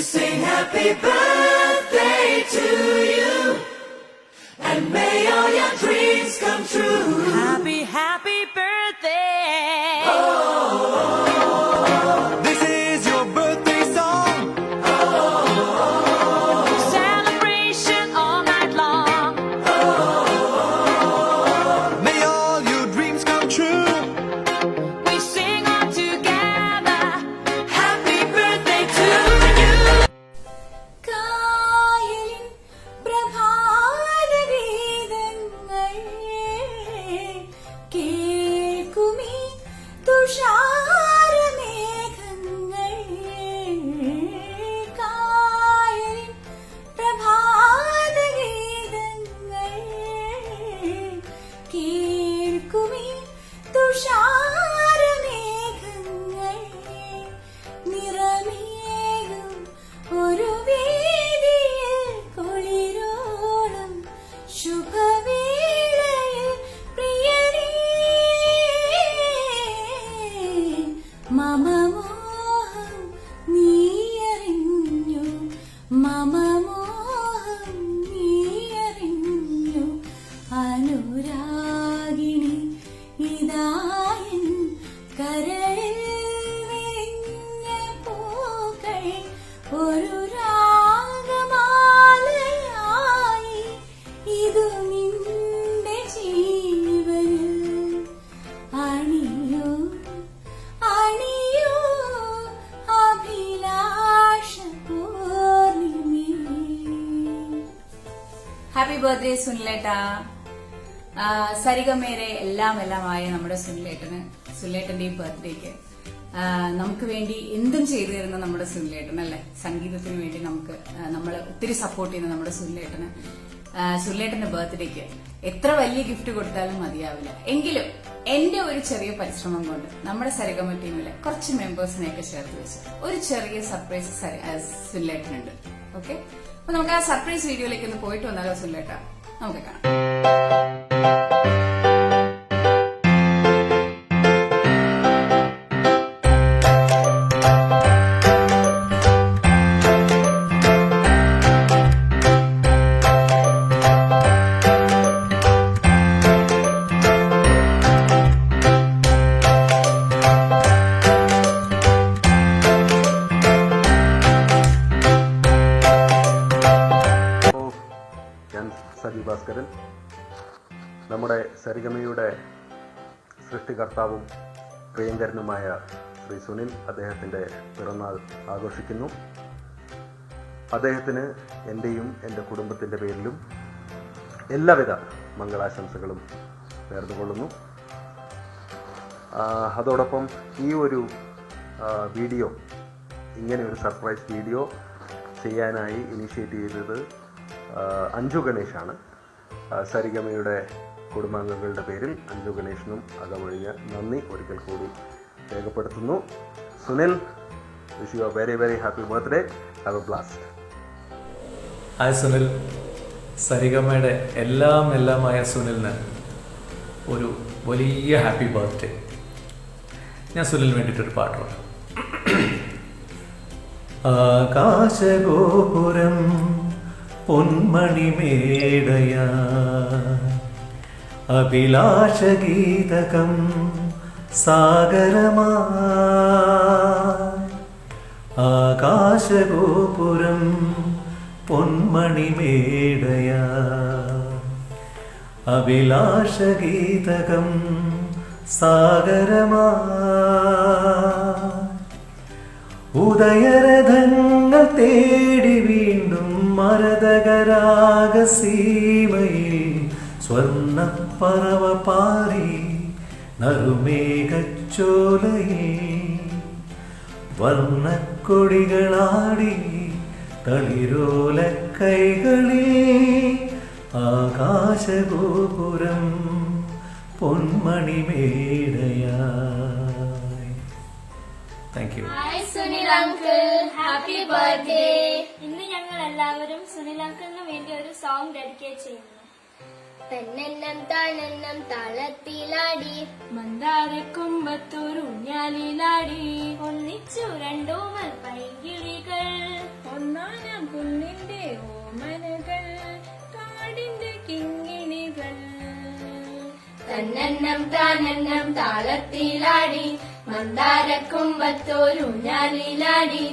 sing happy birthday to you, and may all your dreams come true. Happy, happy birthday. This is your birthday song. Celebration all night long. May all your dreams come true. We sing all together. Happy birthday to you. കായലിൻ പ്രഭാതഗീതങ്ങൾ കേൾക്കുമീ തുഷാരമേഘങ്ങൾ. കായലിൻ പ്രഭാതഗീതങ്ങൾ കേൾക്കുമീ തുഷാരമേഘങ്ങൾ. നിറമേകും ഒരു വേദിയിൽ കുളിരോളം ശുഭവേളയിൽ പ്രിയനേ മമ മോഹം നീയറിഞ്ഞു, മമ മോഹം നീയറിഞ്ഞു. അനുരാഗിണി ഇതായൻ കരളിൽ വിരിഞ്ഞ പൂക്കൾ ഒരു രാഗമാലയായി. ഇതു നിന്റെ ജീവനിൽ അണിയൂ അണിയൂ അഭിലാഷ പൂർണിമേ. ഹാപ്പി ബർത്ത്ഡേ സുനിലേട്ടാ. സരിഗമേരെ എല്ലാമായ നമ്മുടെ സുനിലേട്ടന്റെ ഈ ബർത്ത്ഡേക്ക് നമുക്ക് വേണ്ടി എന്തും ചെയ്തു തരുന്ന നമ്മുടെ സുനിലേട്ടൻ അല്ലെ. സംഗീതത്തിന് വേണ്ടി നമ്മളെ ഒത്തിരി സപ്പോർട്ട് ചെയ്യുന്ന നമ്മുടെ സുനിലേട്ടന്റെ ബർത്ത്ഡേക്ക് എത്ര വലിയ ഗിഫ്റ്റ് കൊടുത്താലും മതിയാവില്ല. എങ്കിലും എന്റെ ഒരു ചെറിയ പരിശ്രമം കൊണ്ട് നമ്മുടെ സരിഗമ ടീമിലെ കുറച്ച് മെമ്പേഴ്സിനെയൊക്കെ ചേർത്ത് വെച്ച് ഒരു ചെറിയ സർപ്രൈസ് സുനിലേട്ടനുണ്ട്. ഓക്കെ, അപ്പൊ നമുക്ക് ആ സർപ്രൈസ് വീഡിയോയിലേക്ക് ഒന്ന് പോയിട്ട് വന്നാലോ സുനിലേട്ടാ? നമുക്ക് കാണാം. ഞാൻ സജി ഭാസ്കരൻ. നമ്മുടെ സരിഗമയുടെ സൃഷ്ടികർത്താവും പ്രിയങ്കരനുമായ ശ്രീ സുനിൽ അദ്ദേഹത്തിൻ്റെ പിറന്നാൾ ആഘോഷിക്കുന്നു. അദ്ദേഹത്തിന് എൻ്റെയും എൻ്റെ കുടുംബത്തിൻ്റെ പേരിലും എല്ലാവിധ മംഗളാശംസകളും നേർന്നുകൊള്ളുന്നു. അതോടൊപ്പം ഈ ഒരു വീഡിയോ, ഇങ്ങനെ ഒരു സർപ്രൈസ് വീഡിയോ ചെയ്യാനായി ഇനിഷ്യേറ്റ് ചെയ്തത് അഞ്ജു ഗണേഷാണ്. സരിഗമയുടെ കുടുംബാംഗങ്ങളുടെ പേരിൽ അഞ്ജു ഗണേഷിനും അകമഴിഞ്ഞ നന്ദി ഒരിക്കൽ കൂടി രേഖപ്പെടുത്തുന്നു. Sunil, wish you a very very happy birthday. Have a blast. Hi Sunil. സരിഗമയുടെ എല്ലാമായ സുനിലിന് ഒരു വലിയ ഹാപ്പി ബർത്ത്ഡേ. ഞാൻ സുനിലിന് വേണ്ടിയിട്ടൊരു പാട്ട് പാടാം. ആകാശഗോപുരം പൊന്മണിമേടയാ അഭിലാഷഗീതകം സാഗരമാ. ആകാശഗോപുരം പൊന്മണിമേടയാ അഭിലാഷഗീതകം സാഗരമാ. ഉദയരഥങ്ങൾ തേടി വീണ്ടും മരതകരാഗസീമയിൽ സ്വർണ്ണപ്പറവ പാറി നറുമേഘച്ചോലയിൽ വർണ്ണക്കൊടികളാടി തളിരോല കൈകളിൽ ആകാശഗോപുരം പൊന്മണിമേടയായി. Thank you. Hi Sunil uncle, happy birthday. ഇന്ന് ഞങ്ങൾ എല്ലാവരും സുനിൽ അങ്കിളിന് വേണ്ടി ഒരു സോങ് ഡെഡിക്കേറ്റ് ചെയ്യുന്നു. തെന്നെന്നം താനെന്നം താളത്തിലാടി മന്ദാരക്കൊമ്പത്തൊരു ഊഞ്ഞാലിലാടി ഒന്നിച്ചു രണ്ടോമൽ പൈകിളികൾ തന്നെന്നം താനെന്നം താളത്തിലാടി മന്ദാരക്കുമ്പത്തോരൂഞ്ഞാലിലാടി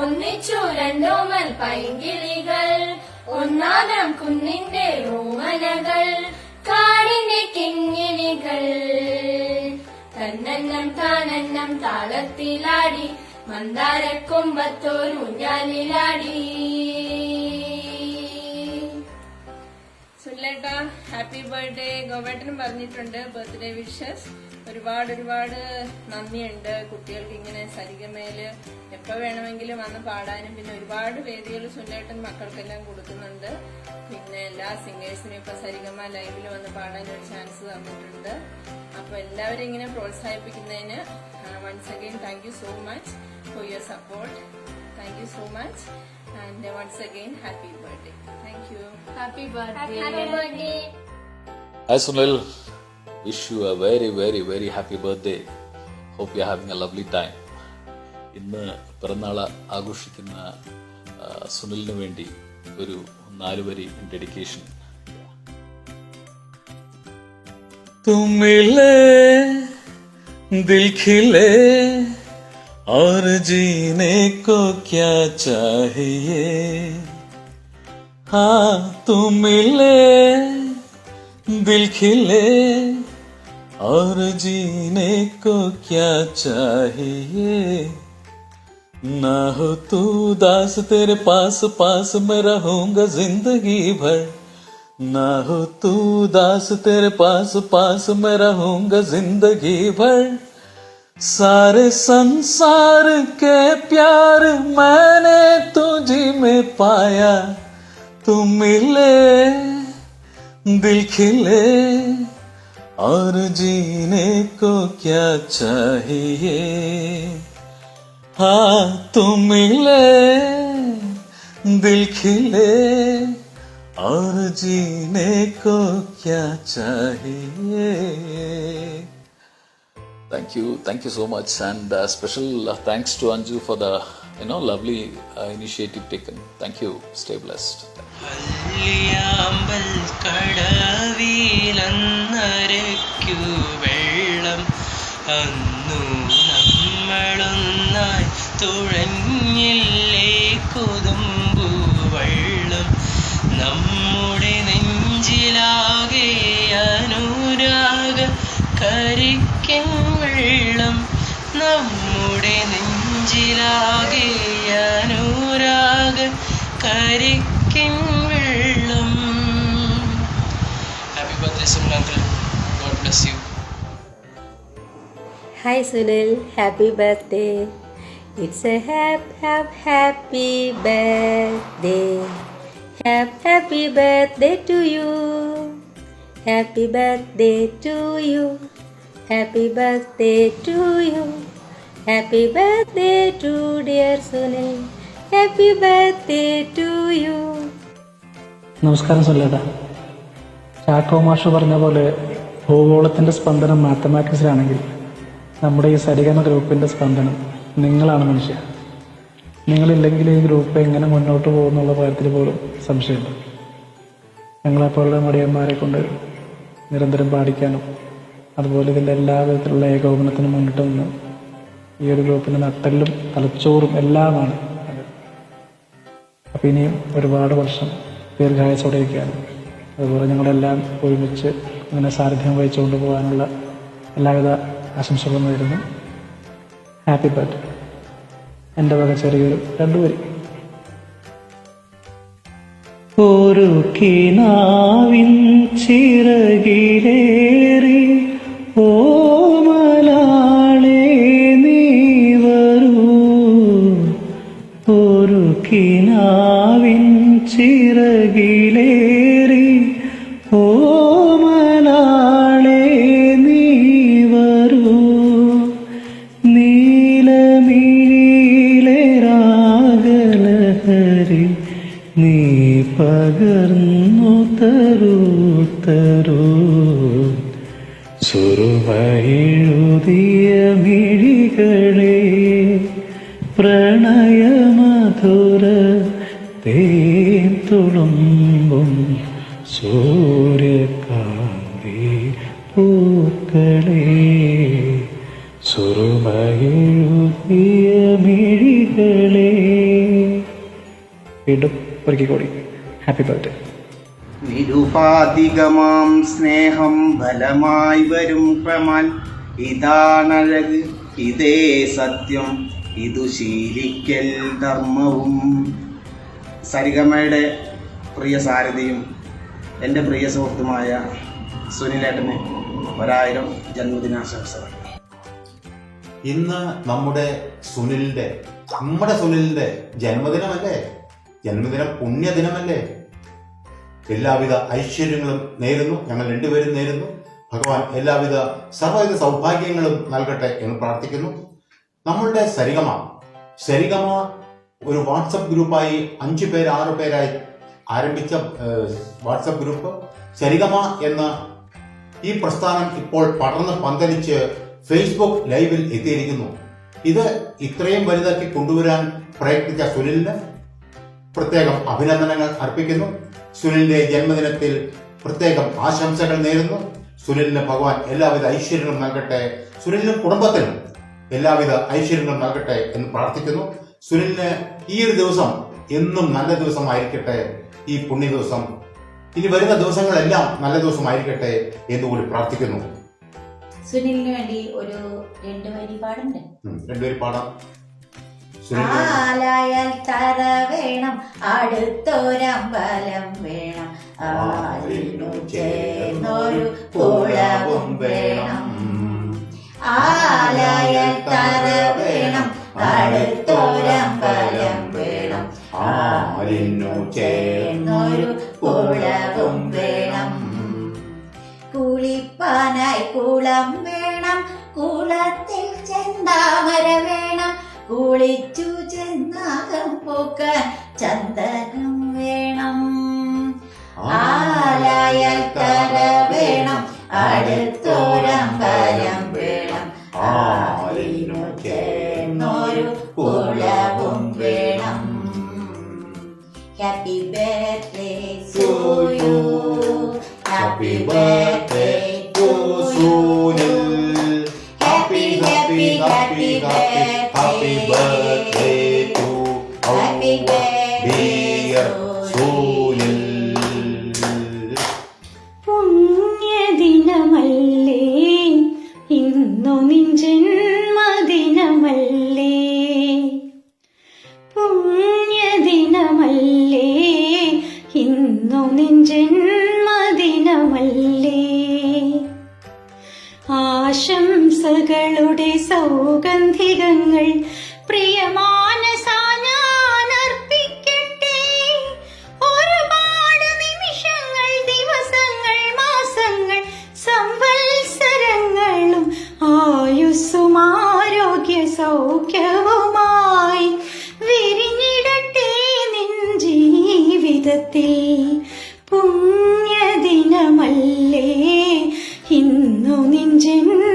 ഒന്നിച്ചു രണ്ടോമൽ പൈങ്കിളികൾ ഒന്നാനാം കുന്നിന്റെ ഓമനകൾ കാടിന്റെ കിങ്ങിണികൾ തന്നെന്നം താനെന്നം താളത്തിലാടി മന്ദാരക്കുമ്പത്തോരൂഞ്ഞാലിലാടി. സുനിലേട്ട ഹാപ്പി ബർത്ത്ഡേ. ഗോവേട്ടനും പറഞ്ഞിട്ടുണ്ട് ബർത്ത്ഡേ വിഷസ്. ഒരുപാട് നന്ദിയുണ്ട്. കുട്ടികൾക്ക് ഇങ്ങനെ സരിഗമയില് എപ്പോ വേണമെങ്കിലും വന്ന് പാടാനും പിന്നെ ഒരുപാട് വേദികൾ സുനിലേട്ടൻ മക്കൾക്കെല്ലാം കൊടുക്കുന്നുണ്ട്. പിന്നെ എല്ലാ സിംഗേഴ്സിനും ഇപ്പൊ സരിഗമ ലൈവിൽ വന്ന് പാടാൻ ഒരു ചാൻസ് തന്നിട്ടുണ്ട്. അപ്പൊ എല്ലാവരും ഇങ്ങനെ പ്രോത്സാഹിപ്പിക്കുന്നതിന് once again thank you so much for your support. Thank you so much and once again happy birthday. Thank you. Happy birthday. Happy birthday. Hi Sunil, wish you a very happy birthday. Hope you are having a lovely time. ഇന്ന് പിറന്നാൾ ആഘോഷിക്കുന്ന സുനിലിന് വേണ്ടി ഒരു 4 വരി dedication. तुम मिले दिल खिले और जीने को क्या चाहिए. हाँ तुम मिले दिल खिले और जीने को क्या चाहिए. ना हो तू दास तेरे पास पास मैं रहूंगा जिंदगी भर. ना हो तू दास तेरे पास पास मैं रहूंगा जिंदगी भर. सारे संसार के प्यार मैंने तुझी में पाया. तुम मिले दिल खिले और जीने को क्या चाहिए. हाँ तुम मिले दिल खिले और जीने को क्या चाहिए. Thank you so much, and special thanks to Anju for the lovely initiative taken. Thank you. Stay blessed. Alliyambal കടവിലന്നരയ്ക്കു വെള്ളം അന്നു നമ്മളൊന്നായി തുഴഞ്ഞില്ലേ കൊതുമ്പു വെള്ളം. നമ്മുടെ നെഞ്ചിലാകെ അനുരാഗ കരിക്കൻ വെള്ളം. നമ്മുടെ നെഞ്ചിലാകെ അനുരാഗ കരിക്കൻ വെള്ളം. Happy birthday Sunil uncle. God bless U. Hi Sunil, happy birthday. It's a happy birthday. Happy birthday to you. Happy birthday to you. Happy birthday to you. Happy birthday to dear Sunil. Happy birthday to you. നമസ്കാരം സുനിലേട്ടാ. ചാക്കോ മാഷ് പറഞ്ഞ പോലെ ഭൂഗോളത്തിൻ്റെ സ്പന്ദനം മാത്തമാറ്റിക്സിലാണെങ്കിൽ നമ്മുടെ ഈ സരിഗമ ഗ്രൂപ്പിൻ്റെ സ്പന്ദനം നിങ്ങളാണ് മനുഷ്യ. നിങ്ങളില്ലെങ്കിൽ ഈ ഗ്രൂപ്പ് എങ്ങനെ മുന്നോട്ട് പോകുന്നുള്ള കാര്യത്തിൽ പോലും സംശയമുണ്ട്. ഞങ്ങളെപ്പോലുള്ള മടിയന്മാരെ കൊണ്ട് നിരന്തരം പാടിക്കാനും അതുപോലെ ഇതിൻ്റെ എല്ലാ വിധത്തിലുള്ള ഏകോപനത്തിനും മുന്നിട്ട് നിന്ന് ഈ ഒരു ഗ്രൂപ്പിൻ്റെ നട്ടെല്ലും തലച്ചോറും എല്ലാമാണ് അത്. അപ്പം ഇനിയും ഒരുപാട് വർഷം ദീർഘായുസ്സോടെ ഇരിക്കാനും അതുപോലെ ഞങ്ങളെല്ലാം ഒരുമിച്ച് ഇങ്ങനെ സാന്നിധ്യം വഹിച്ചുകൊണ്ട് പോകാനുള്ള എല്ലാവിധ ആശംസകളും നേരുന്നു. Happy birthday. എൻ്റെ വക ചെറിയൊരു 2 വരി. ഒരു കിനാവിൻ ചിറകിലേറി ഓമലാളെ നീ വരൂ. ഒരു കിനാവിൻ ചിറകിലേറി ഓമലാളെ നീ വരൂ. നീലമിഴിയിലെ രാഗലഹരി നീ പകർന്നു തരൂ. സുറുമയെഴുതിയ മിഴികളെ പ്രണയമധുര തേൻ തുളുമ്പും സൂര്യകാന്തി പൂ പൂക്കളെ സുറുമയെഴുതിയ മിഴികളെ. വീണ്ടും ഒരിക്കൽ കൂടി ഹാപ്പി ബർത്ത്ഡേ. നിരുപാധികമാം സ്നേഹം ബലമായി വരും ക്രമാൻ. ഇതാണഴക്, ഇതേ സത്യം, ഇതു ശീലിക്കൽ ധർമ്മവും. സരിഗമയുടെ പ്രിയ സാരഥിയും എൻ്റെ പ്രിയ സുഹൃത്തുമായ സുനിലേട്ടന് 1000 ജന്മദിനാശംസകൾ. ഇന്ന് നമ്മുടെ സുനിലിൻ്റെ ജന്മദിനമല്ലേ? ജന്മദിനം പുണ്യദിനമല്ലേ? എല്ലാവിധ ഐശ്വര്യങ്ങളും നേരുന്നു, ഞങ്ങൾ രണ്ടുപേരും നേരുന്നു. ഭഗവാൻ എല്ലാവിധ സർവ്വവിധ സൗഭാഗ്യങ്ങളും നൽകട്ടെ എന്ന് പ്രാർത്ഥിക്കുന്നു. നമ്മളുടെ സരിഗമ ഒരു വാട്സപ്പ് ഗ്രൂപ്പായി 5 പേര് 6 പേരായി ആരംഭിച്ച വാട്സപ്പ് ഗ്രൂപ്പ് സരിഗമ എന്ന ഈ പ്രസ്ഥാനം ഇപ്പോൾ പടർന്ന് പന്തലിച്ച് ഫേസ്ബുക്ക് ലൈവിൽ എത്തിയിരിക്കുന്നു. ഇത് ഇത്രയും വലുതാക്കി കൊണ്ടുവരാൻ പ്രയത്നിച്ച സുനിലിന് പ്രത്യേകം അഭിനന്ദനങ്ങൾ അർപ്പിക്കുന്നു. സുനിലിന്റെ ജന്മദിനത്തിൽ പ്രത്യേകം ആശംസകൾ നേരുന്നു. സുനിലിന് ഭഗവാൻ എല്ലാവിധ ഐശ്വര്യങ്ങളും നൽകട്ടെ, സുനിലിനും കുടുംബത്തിനും എല്ലാവിധ ഐശ്വര്യങ്ങളും നൽകട്ടെ എന്ന് പ്രാർത്ഥിക്കുന്നു. സുനിലിന് ഈ ഒരു ദിവസം എന്നും നല്ല ദിവസമായിരിക്കട്ടെ. ഈ പുണ്യ ദിവസം, ഇനി വരുന്ന ദിവസങ്ങളെല്ലാം നല്ല ദിവസമായിരിക്കട്ടെ എന്നുകൂടി പ്രാർത്ഥിക്കുന്നു. സുനിലിന് വേണ്ടി ഒരു 2 വരി പാടണ്ടേ? 2 വരി പാടാം. ആലായാൽ തറ വേണം, അടുത്തൊരമ്പലം വേണം, ആലിനു ചേർന്നൊരു കുളവും വേണം. ആലായാൽ തറ വേണം, അടുത്തൊരമ്പലം വേണം, ആലിനു ചേർന്നൊരു കുളവും വേണം. കുളിപ്പാനായി കുളം വേണം, കുളത്തിൽ ചെന്താമര വേണം, കുളിച്ചു ചെന്നാകം പൂക്കാൻ ചന്ദനം വേണം. ആലായാൽ തറ വേണം, അടുത്തൊരമ്പലം വേണം, ആലിനു ചേർന്നൊരു കുളവും വേണം. Happy birthday to you, happy birthday to Sunil, happy happy happy Happy birthday to our dear Sunil. പുണ്യദിനമല്ലേ ഇന്നു നിൻ ജന്മദിനമല്ലേ, പുണ്യദിനമല്ലേ ഇന്നു നിൻ ജന്മദിനമല്ലേ. ആശംസകളുടെ സൗഗന്ധികങ്ങൾ പ്രിയമാനസാ ഞാൻ അർപ്പിക്കട്ടെ. ഒരുപാട് നിമിഷങ്ങൾ, ദിവസങ്ങൾ, മാസങ്ങൾ, സംവത്സരങ്ങളും ആയുസ്സും ആരോഗ്യ സൗഖ്യവുമായി വിരിഞ്ഞിടട്ടെ നിൻ ജീവിതത്തിൽ. പുണ്യദിനമല്ലേ ഇന്നു നിൻ ജന്മദിനമല്ലേ.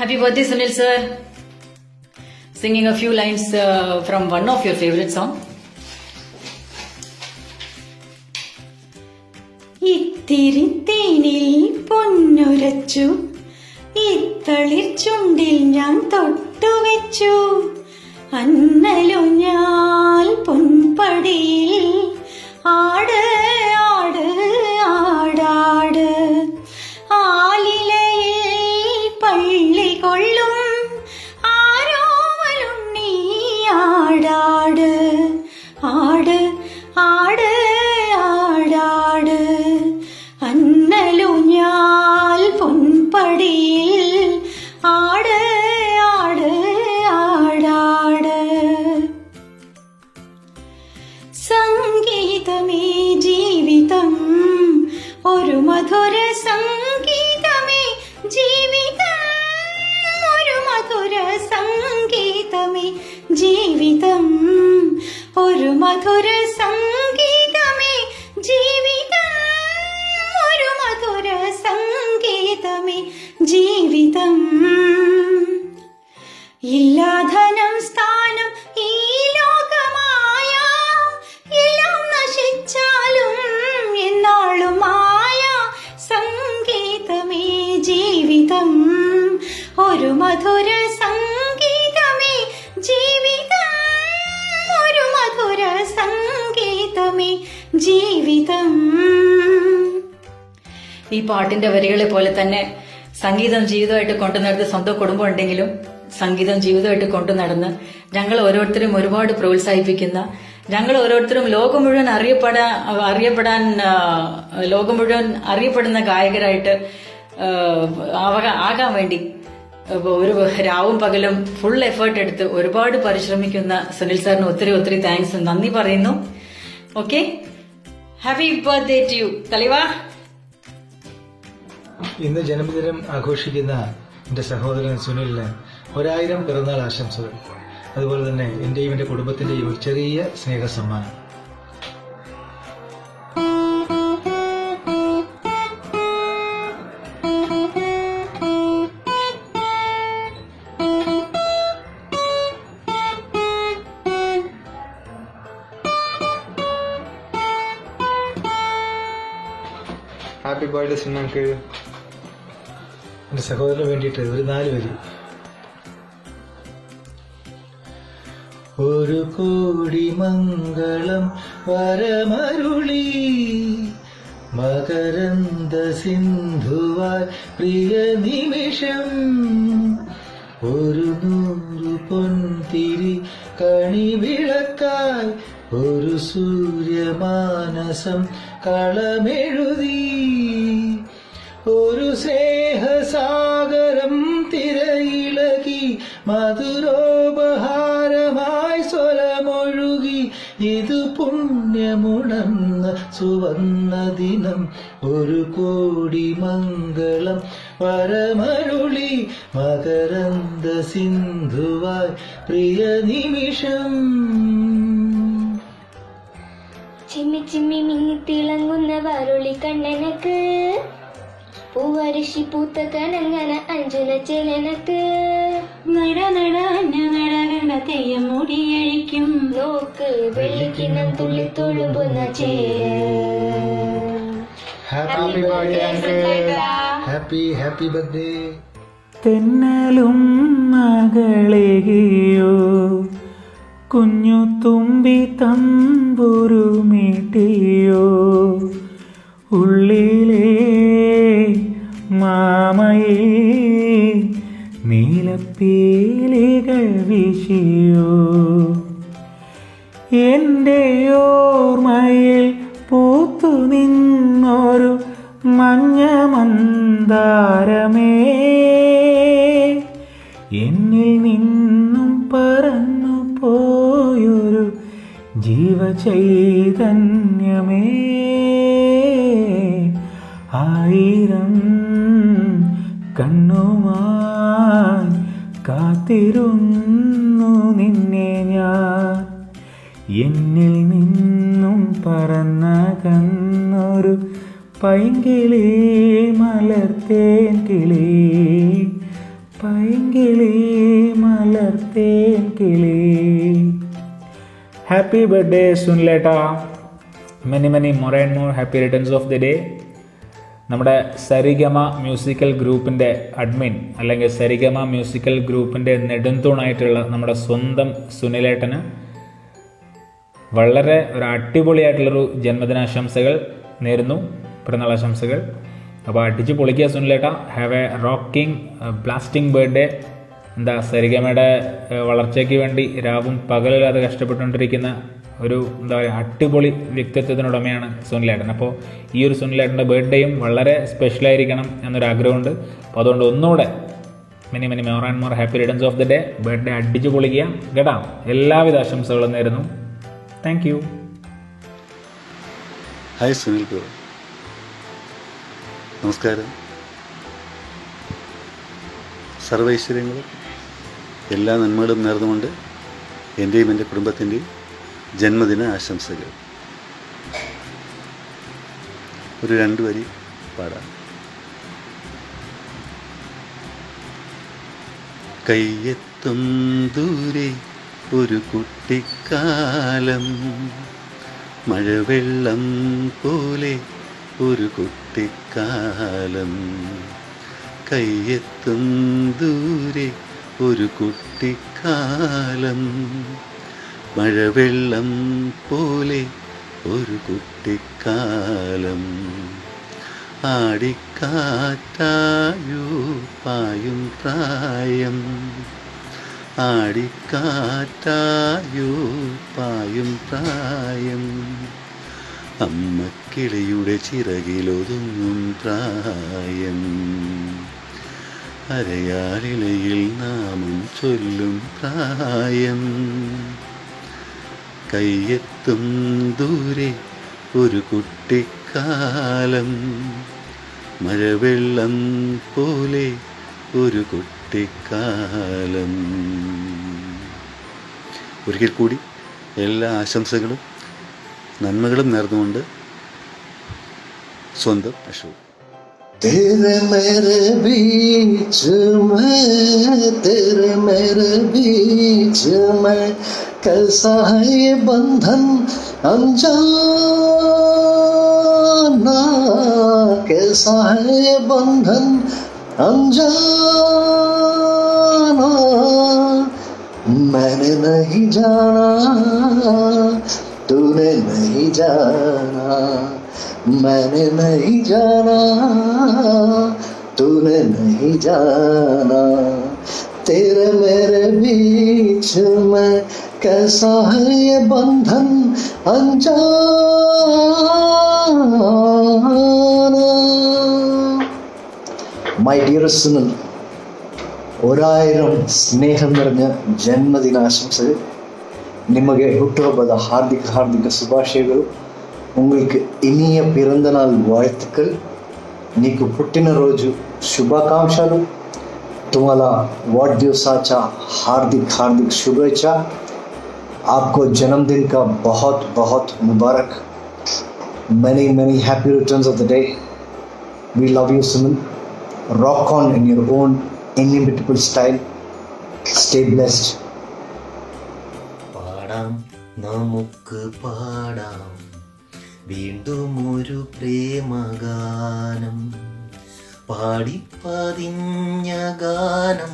Happy birthday, Sunil sir. Singing a few lines from one of your favorite songs. ഇത്തിരി തേനിൽ പൊന്നുരച്ചു, ഇത്തളിർ ചുണ്ടിൽ ഞാൻ തൊട്ടുവെച്ചു, അന്നലുഞ്ഞാൽ പൊൻപടിയിൽ ആട് ആട് ആടാട്, ആലിലയിൽ പള്ളി കൊള്ളും ആരോമലുണ്ണി ആടാട് ആട് ആട് ആടാട്, അന്നലുഞ്ഞാൽ പൊൻപടിയിൽ ആട് ആട് ആടാട്. സംഗീതമേ ജീവിതം, ഒരു മധുര സംഗീതമേ ജീവിതം, ഒരു മധുര സംഗീതമേ ജീവിതം, ഒരു മധുര സംഗീതമേ ജീവിതം, ഒരു മധുര സംഗീതമേ ജീവിതം. ഇല്ലാധനം സ്ഥാനം ഈ ലോകമായ, എല്ലാം നശിച്ചാലും എന്നാളും മായ, ജീവിതം. ഈ പാട്ടിന്റെ വരികളെ പോലെ തന്നെ സംഗീതം ജീവിതമായിട്ട് കൊണ്ടു നടന്ന് സ്വന്തം കുടുംബം ഉണ്ടെങ്കിലും സംഗീതം ജീവിതമായിട്ട് കൊണ്ടു നടന്ന് ഞങ്ങൾ ഓരോരുത്തരും ഒരുപാട് പ്രോത്സാഹിപ്പിക്കുന്ന, ഞങ്ങൾ ഓരോരുത്തരും ലോകം മുഴുവൻ അറിയപ്പെടുന്ന ഗായകരായിട്ട് ആകാൻ വേണ്ടി ഒരു രാവും പകലും ഫുൾ എഫേർട്ട് എടുത്ത് ഒരുപാട് പരിശ്രമിക്കുന്ന സുനിൽ സാറിന് ഒത്തിരി ഒത്തിരി താങ്ക്സ്, നന്ദി പറയുന്നു. Okay, happy birthday to you തലവാ. ഇന്ന് ജന്മദിനം ആഘോഷിക്കുന്ന എൻ്റെ സഹോദരൻ സുനിലിന് 1000 പിറന്നാൾ ആശംസകൾ. അതുപോലെ തന്നെ എൻ്റെയും എൻ്റെ കുടുംബത്തിൻ്റെയും ഒരു ചെറിയ സ്നേഹ സമ്മാനം. ഹാപ്പി ബർത്ത്ഡേ സുനക്ക്. എൻ്റെ സഹോദരന് വേണ്ടിയിട്ട് ഒരു 4 വരി. ഒരു കോടി മംഗളം വരമരുളി മകരന്ദ സിന്ധുവായി പ്രിയ നിമിഷം. ഒരു 100 പൊൻതിരി കണിവിളക്കായി ഒരു സൂര്യമാനസം കളമെഴുതി. ഒരു സ്നേഹസാഗരം തിരയിളകി മധുരോപഹാരമായി സ്വരമൊഴുകി. ഇത് പുണ്യമുണർന്ന സുവർണ്ണ ദിനം. ഒരു കോടി മംഗളം വരമരുളി മകരന്ദ സിന്ധുവായി പ്രിയ നിമിഷം. ചിമ്മി ചിമ്മി മിന്നി തിളങ്ങുന്ന വരുളി കണ്ണനക്ക് പൂവരിശി പൂത്ത കണങ്ങന അഞ്ജന ചെലനക്ക്. നട നട നട തെയ്യം മുടിയഴിക്കും നോക്ക് വെള്ളിക്കിണ്ണം തുള്ളി തുളുമ്പുന്ന ചേര. Happy birthday. Happy birthday. തെന്നലും മകളെയോ കുഞ്ഞു തുമ്പി തമ്പുരു മീട്ടിയോ ഉള്ളിലേ മാമയേ നീലപ്പീലികൾ വീശിയോ. എൻ്റെ ഓർമ്മയിൽ പൂത്തു നിന്നൊരു മഞ്ഞ മന്ദാരമേ എന്നിൽ നിന്നും പറന്നു പോയൊരു ജീവചൈതന്യമേ. 1000 കണ്ണുമായി കാത്തിരുന്നു നിന്നെ ഞാൻ. എന്നിൽ നിന്നും പറന്നകന്നൊരു പൈങ്കിളി മലർത്തേൻ കിളി, പൈങ്കിളി മലർത്തേൻ കിളി. ഹാപ്പി ബർത്ത്ഡേ സുനിലേട്ട. Many more and more happy returns of the day. നമ്മുടെ സരിഗമ മ്യൂസിക്കൽ ഗ്രൂപ്പിൻ്റെ അഡ്മിൻ അല്ലെങ്കിൽ സരിഗമ മ്യൂസിക്കൽ ഗ്രൂപ്പിൻ്റെ നെടുന്തൂണായിട്ടുള്ള നമ്മുടെ സ്വന്തം സുനിലേട്ടന് വളരെ ഒരു അടിപൊളിയായിട്ടുള്ളൊരു ജന്മദിനാശംസകൾ നേരുന്നു, പിറന്നാളാശംസകൾ. അപ്പോൾ അടിച്ച് പൊളിക്കുക സുനിലേട്ട. Have a rocking blasting birthday. എന്താ സരിഗമയുടെ വളർച്ചയ്ക്ക് വേണ്ടി രാവും പകലില്ലാതെ കഷ്ടപ്പെട്ടുകൊണ്ടിരിക്കുന്ന ഒരു എന്താ പറയുക അടിപൊളി വ്യക്തിത്വത്തിനുടമയാണ് സുനിലേട്ടൻ. അപ്പോൾ ഈ ഒരു സുനിലേട്ടൻ്റെ ബർത്ത്ഡേയും വളരെ സ്പെഷ്യലായിരിക്കണം എന്നൊരാഗ്രഹമുണ്ട്. അപ്പോൾ അതുകൊണ്ട് ഒന്നുകൂടെ many more and more happy returns of the day. Birthday അടിച്ചു പൊളിക്കുക കേട്ടോ. എല്ലാവിധ ആശംസകളും നേരുന്നു. Thank you. Hi Sunil bro, നമസ്കാരം. സർവൈശ്വര്യങ്ങളും എല്ലാ നന്മകളും നേർന്നുകൊണ്ട് എൻ്റെയും എൻ്റെ കുടുംബത്തിൻ്റെയും ജന്മദിന ആശംസകൾ. ഒരു 2 വരി പാടാം. കയ്യെത്തും ദൂരെ ഒരു കുട്ടിക്കാലം, മഴവെള്ളം പോലെ ഒരു കുട്ടിക്കാലം. കയ്യെത്തും ദൂരെ ഒരു കുട്ടിക്കാലം, മഴവെള്ളം പോലെ ഒരു കുട്ടിക്കാലം. ആടിക്കാറ്റായു പായും പ്രായം, ആടിക്കാറ്റായു പായും പ്രായം, അമ്മക്കിളിയുടെ ചിറകിലൊതുങ്ങും പ്രായം, അരയാലിലയിൽ നാമം ചൊല്ലും പ്രായം, കയ്യെത്തും ദൂരെ ഒരു കുട്ടിക്കാലം, മഴവെള്ളം പോലെ ഒരു കുട്ടിക്കാലം. ഒരിക്കൽ കൂടി എല്ലാ ആശംസകളും നന്മകളും നേർന്നുകൊണ്ട് സ്വന്തം അശോക്. तेरे मेरे बीच में कैसा है ये बंधन अनजाना, कैसा है ये बंधन अनजाना, मैंने नहीं जाना तूने नहीं जाना, मैंने नहीं जाना तूने नहीं जाना, तेरे मेरे बीच में कैसा है ये बंधन अनजाना. My dearest Sunil, 1000 ಸ್ನೇಹಂ ನಿറഞ്ഞ ಜನ್ಮದಿನಾಶಂಸೆಗಳು. ನಿಮಗೆ ಹುಟ್ಟುಹಬ್ಬದ ಹಾರ್ದಿಕ ಶುಭಾಶಯಗಳು. உங்களுக்கு இனிய பிறந்த நாள் வாழ்த்துக்கள். నీకు పుట్టినరోజు శుభాకాంక్షలు. तुम्हाला वाढदिवसाच्या हार्दिक शुभेच्छा. आपको जन्मदिन का बहुत मुबारक. Many happy returns of the day. We love you, Sunil. Rock on in your own inimitable style. Stay blessed. പാടാം നമുക്ക് പാടാം വീണ്ടും ഒരു പ്രേമഗാനം, പാടിപ്പതിഞ്ഞ ഗാനം,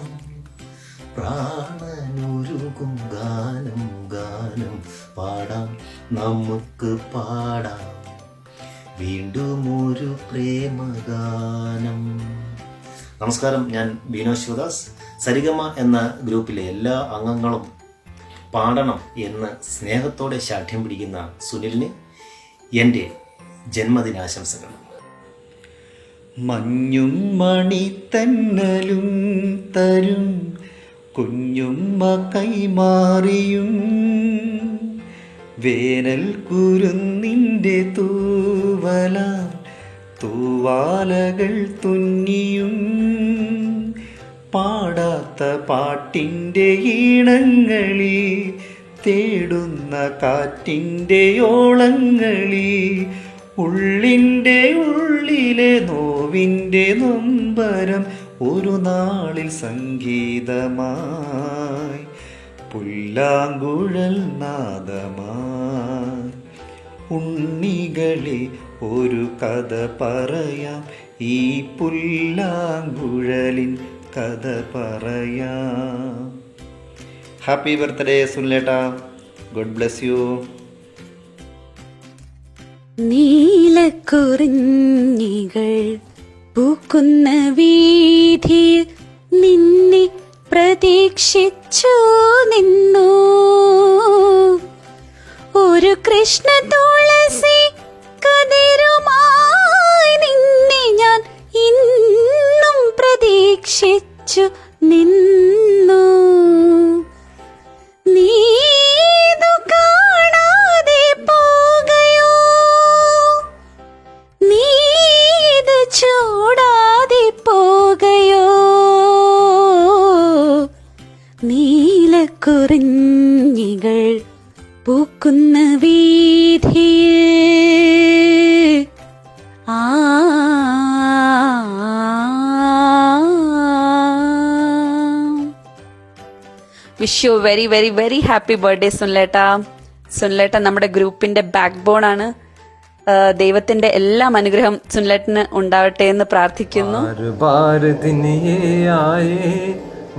പ്രാണനുരുകും ഗാനം, പാടാം നമുക്ക് പാടാം വീണ്ടും ഒരു പ്രേമഗാനം. നമസ്കാരം, ഞാൻ ബീനോ ശിവദാസ്. സരിഗമ എന്ന ഗ്രൂപ്പിലെ എല്ലാ അംഗങ്ങളും പാടണം എന്ന് സ്നേഹത്തോടെ ശാഠ്യം പിടിക്കുന്ന സുനിലിന് എൻ്റെ ജന്മദിനാശംസകൾ. മഞ്ഞും മണിത്തന്നലും തരും കുഞ്ഞുമ്മ കൈമാറിയും, വേനൽ കുരുന്നിൻ്റെ തൂവല തൂവാലകൾ തുന്നിയും, പാടാത്ത പാട്ടിൻ്റെ ഈണങ്ങളി തേടുന്ന കാറ്റിൻ്റെ ഓളങ്ങളി, ഉള്ളിൻ്റെ ഉള്ളിലെ നോവിൻ്റെ നൊമ്പരം ഒരു നാളിൽ സംഗീതമായി, പുല്ലാങ്കുഴൽ നാദമായി. ഉണ്ണികളെ ഒരു കഥ പറയാം, ഈ പുല്ലാങ്കുഴലിൻ കഥ പറയാം. ഹാപ്പി ബർത്ത്ഡേ സുനിലേട്ടാ. God bless you. നീലക്കുറിഞ്ഞികൾ പൂക്കുന്ന വീഥിയിൽ നിന്നെ പ്രതീക്ഷിച്ചു നിന്നു, ഒരു കൃഷ്ണ തുളസി കതിരുമായി നിന്നെ ഞാൻ ഇന്നും പ്രതീക്ഷിച്ചു നിന്നു. നീതു കാണാതെ പോകയോ, നീത് ചൂടാതെ പോകയോ, നീലക്കുറിഞ്ഞികൾ പൂക്കുന്ന വീഥിയിൽ. Wish you very very very happy birthday സുനിലേട്ട. സുനിലേട്ട നമ്മുടെ ഗ്രൂപ്പിന്റെ ബാക്ക് ബോൺ ആണ്. ദൈവത്തിന്റെ എല്ലാം അനുഗ്രഹം സുനിലേട്ടന് ഉണ്ടാവട്ടെ എന്ന് പ്രാർത്ഥിക്കുന്നു.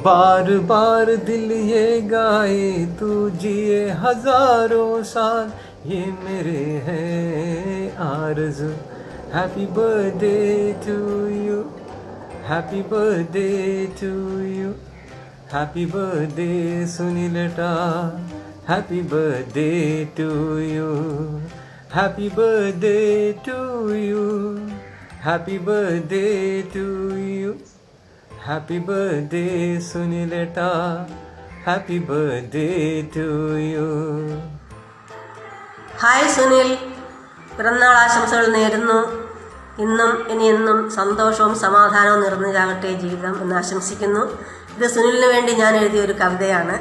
बार बार दिल ये गाए, तू जिए हजारों साल, ये मेरे हैं आरज़ू. Happy birthday to you. Happy birthday to you. Happy birthday Sunilata. Happy birthday to you. Happy birthday to you. Happy birthday to you. Happy birthday Sunilata. Happy birthday to you. Hi Sunil, പിറന്നാൾ ആശംസകൾ നേരുന്നു. ഇന്നും ഇനിയെന്നും സന്തോഷവും സമാധാനവും നിറഞ്ഞതാകട്ടെ ജീവിതം എന്ന് ആശംസിക്കുന്നു. ഇത് സുനിലിന് വേണ്ടി ഞാൻ എഴുതിയ ഒരു കവിതയാണ്.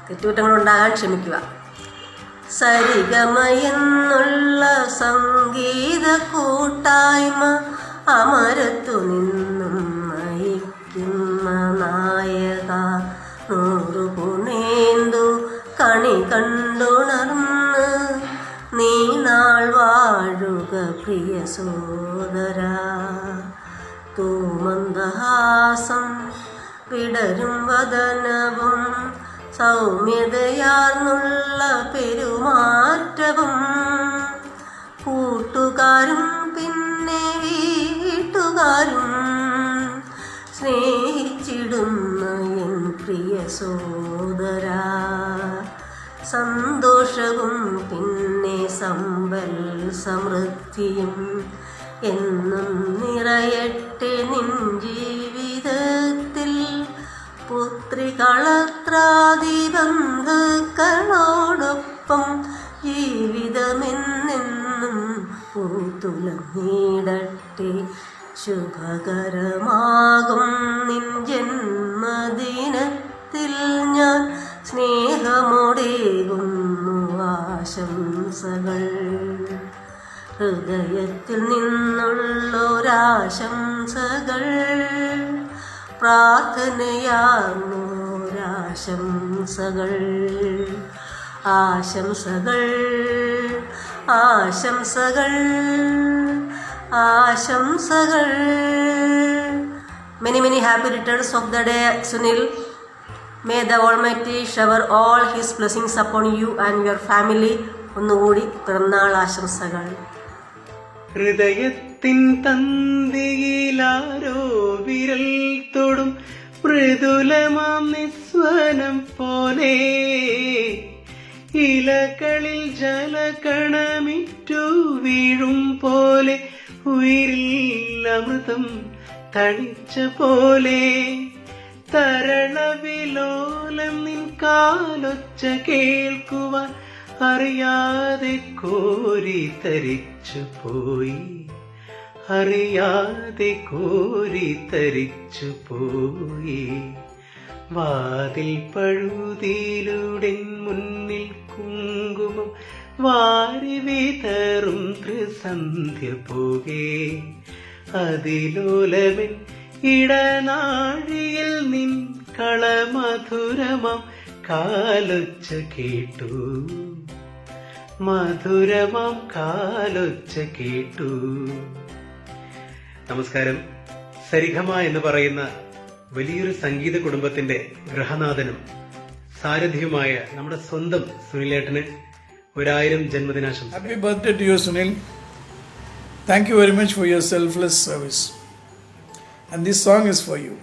തെറ്റുകുറ്റങ്ങളുണ്ടാകാൻ ക്ഷമിക്കുക. സരിഗമയെന്നുള്ള സംഗീത കൂട്ടായ്മ അമരത്തു നിന്നും നയിക്കുന്ന നായക, നൂറു പുണേന്തു കണി കണ്ടുണർന്ന് നീ നാൾ വാഴുക പ്രിയ സോദര. തൂമന്ദഹാസം വിടരും വദനവും സൗമ്യതയാർന്നുള്ള പെരുമാറ്റവും കൂട്ടുകാരും പിന്നെ വീട്ടുകാരും സ്നേഹിച്ചിടുന്ന എൻ പ്രിയ സോദര. സന്തോഷവും പിന്നെ സമ്പൽ സമൃദ്ധിയും എന്നും നിറയട്ടെ നിൻ ജീവിതത്തിൽ. പുത്രികളത്രാദി ബന്ധുക്കളോടൊപ്പം ജീവിതമെന്നെന്നും പൂത്തുലഞ്ഞിടട്ടെ. ശുഭകരമാകും നിൻ ജന്മദിനത്തിൽ ഞാൻ സ്നേഹമോടേകുന്നു ആശംസകൾ. ഹൃദയത്തിൽ നിന്നുള്ളൊരാശംസകൾ, പ്രാർത്ഥനയാർന്നോരാശംസകൾ. ആശംസകൾ ആശംസകൾ ആശംസകൾ. Many many happy returns of the day, Sunil. May the Almighty shower all His blessings upon you and your family. ഒന്നുകൂടി പിറന്നാൾ ആശംസകൾ. ഹൃദയത്തിൻ തന്തിയിലാരോ വിരൽ തൊടും മൃദുലമാം നിസ്വനം പോലെ, ഇലകളിൽ ജലകണമിറ്റു വീഴും പോലെ, ഉയിരിൽ അമൃതം തണിച്ച പോലെ, തരളവിലോലം നിൻ കാലൊച്ച കേൾക്കുവാൻ അറിയാതെ കോരിത്തരിച്ചു പോയി, അറിയാതെ കോരിത്തരിച്ചു പോയി. വാതിൽ പഴുതിയിലൂടെ മുന്നിൽ കുങ്കുമം വാരി വിതറും ത്രിസന്ധ്യ പോകെ, അതിലോലമിൻ ഇടനാഴിയിൽ നിൻ കളമധുരമം കാലൊച്ച കേട്ടു, മധുരമം കാലൊച്ച കേട്ടു. നമസ്കാരം. സരിഗമ എന്ന് പറയുന്ന വലിയൊരു സംഗീത കുടുംബത്തിന്റെ ഗൃഹനാഥനും സാരഥിയുമായ നമ്മുടെ സ്വന്തം സുനിലേട്ടന് 1000 ജന്മദിനാശംസ. Happy birthday to you, Sunil. Thank you very much for your selfless service. And this song is for you.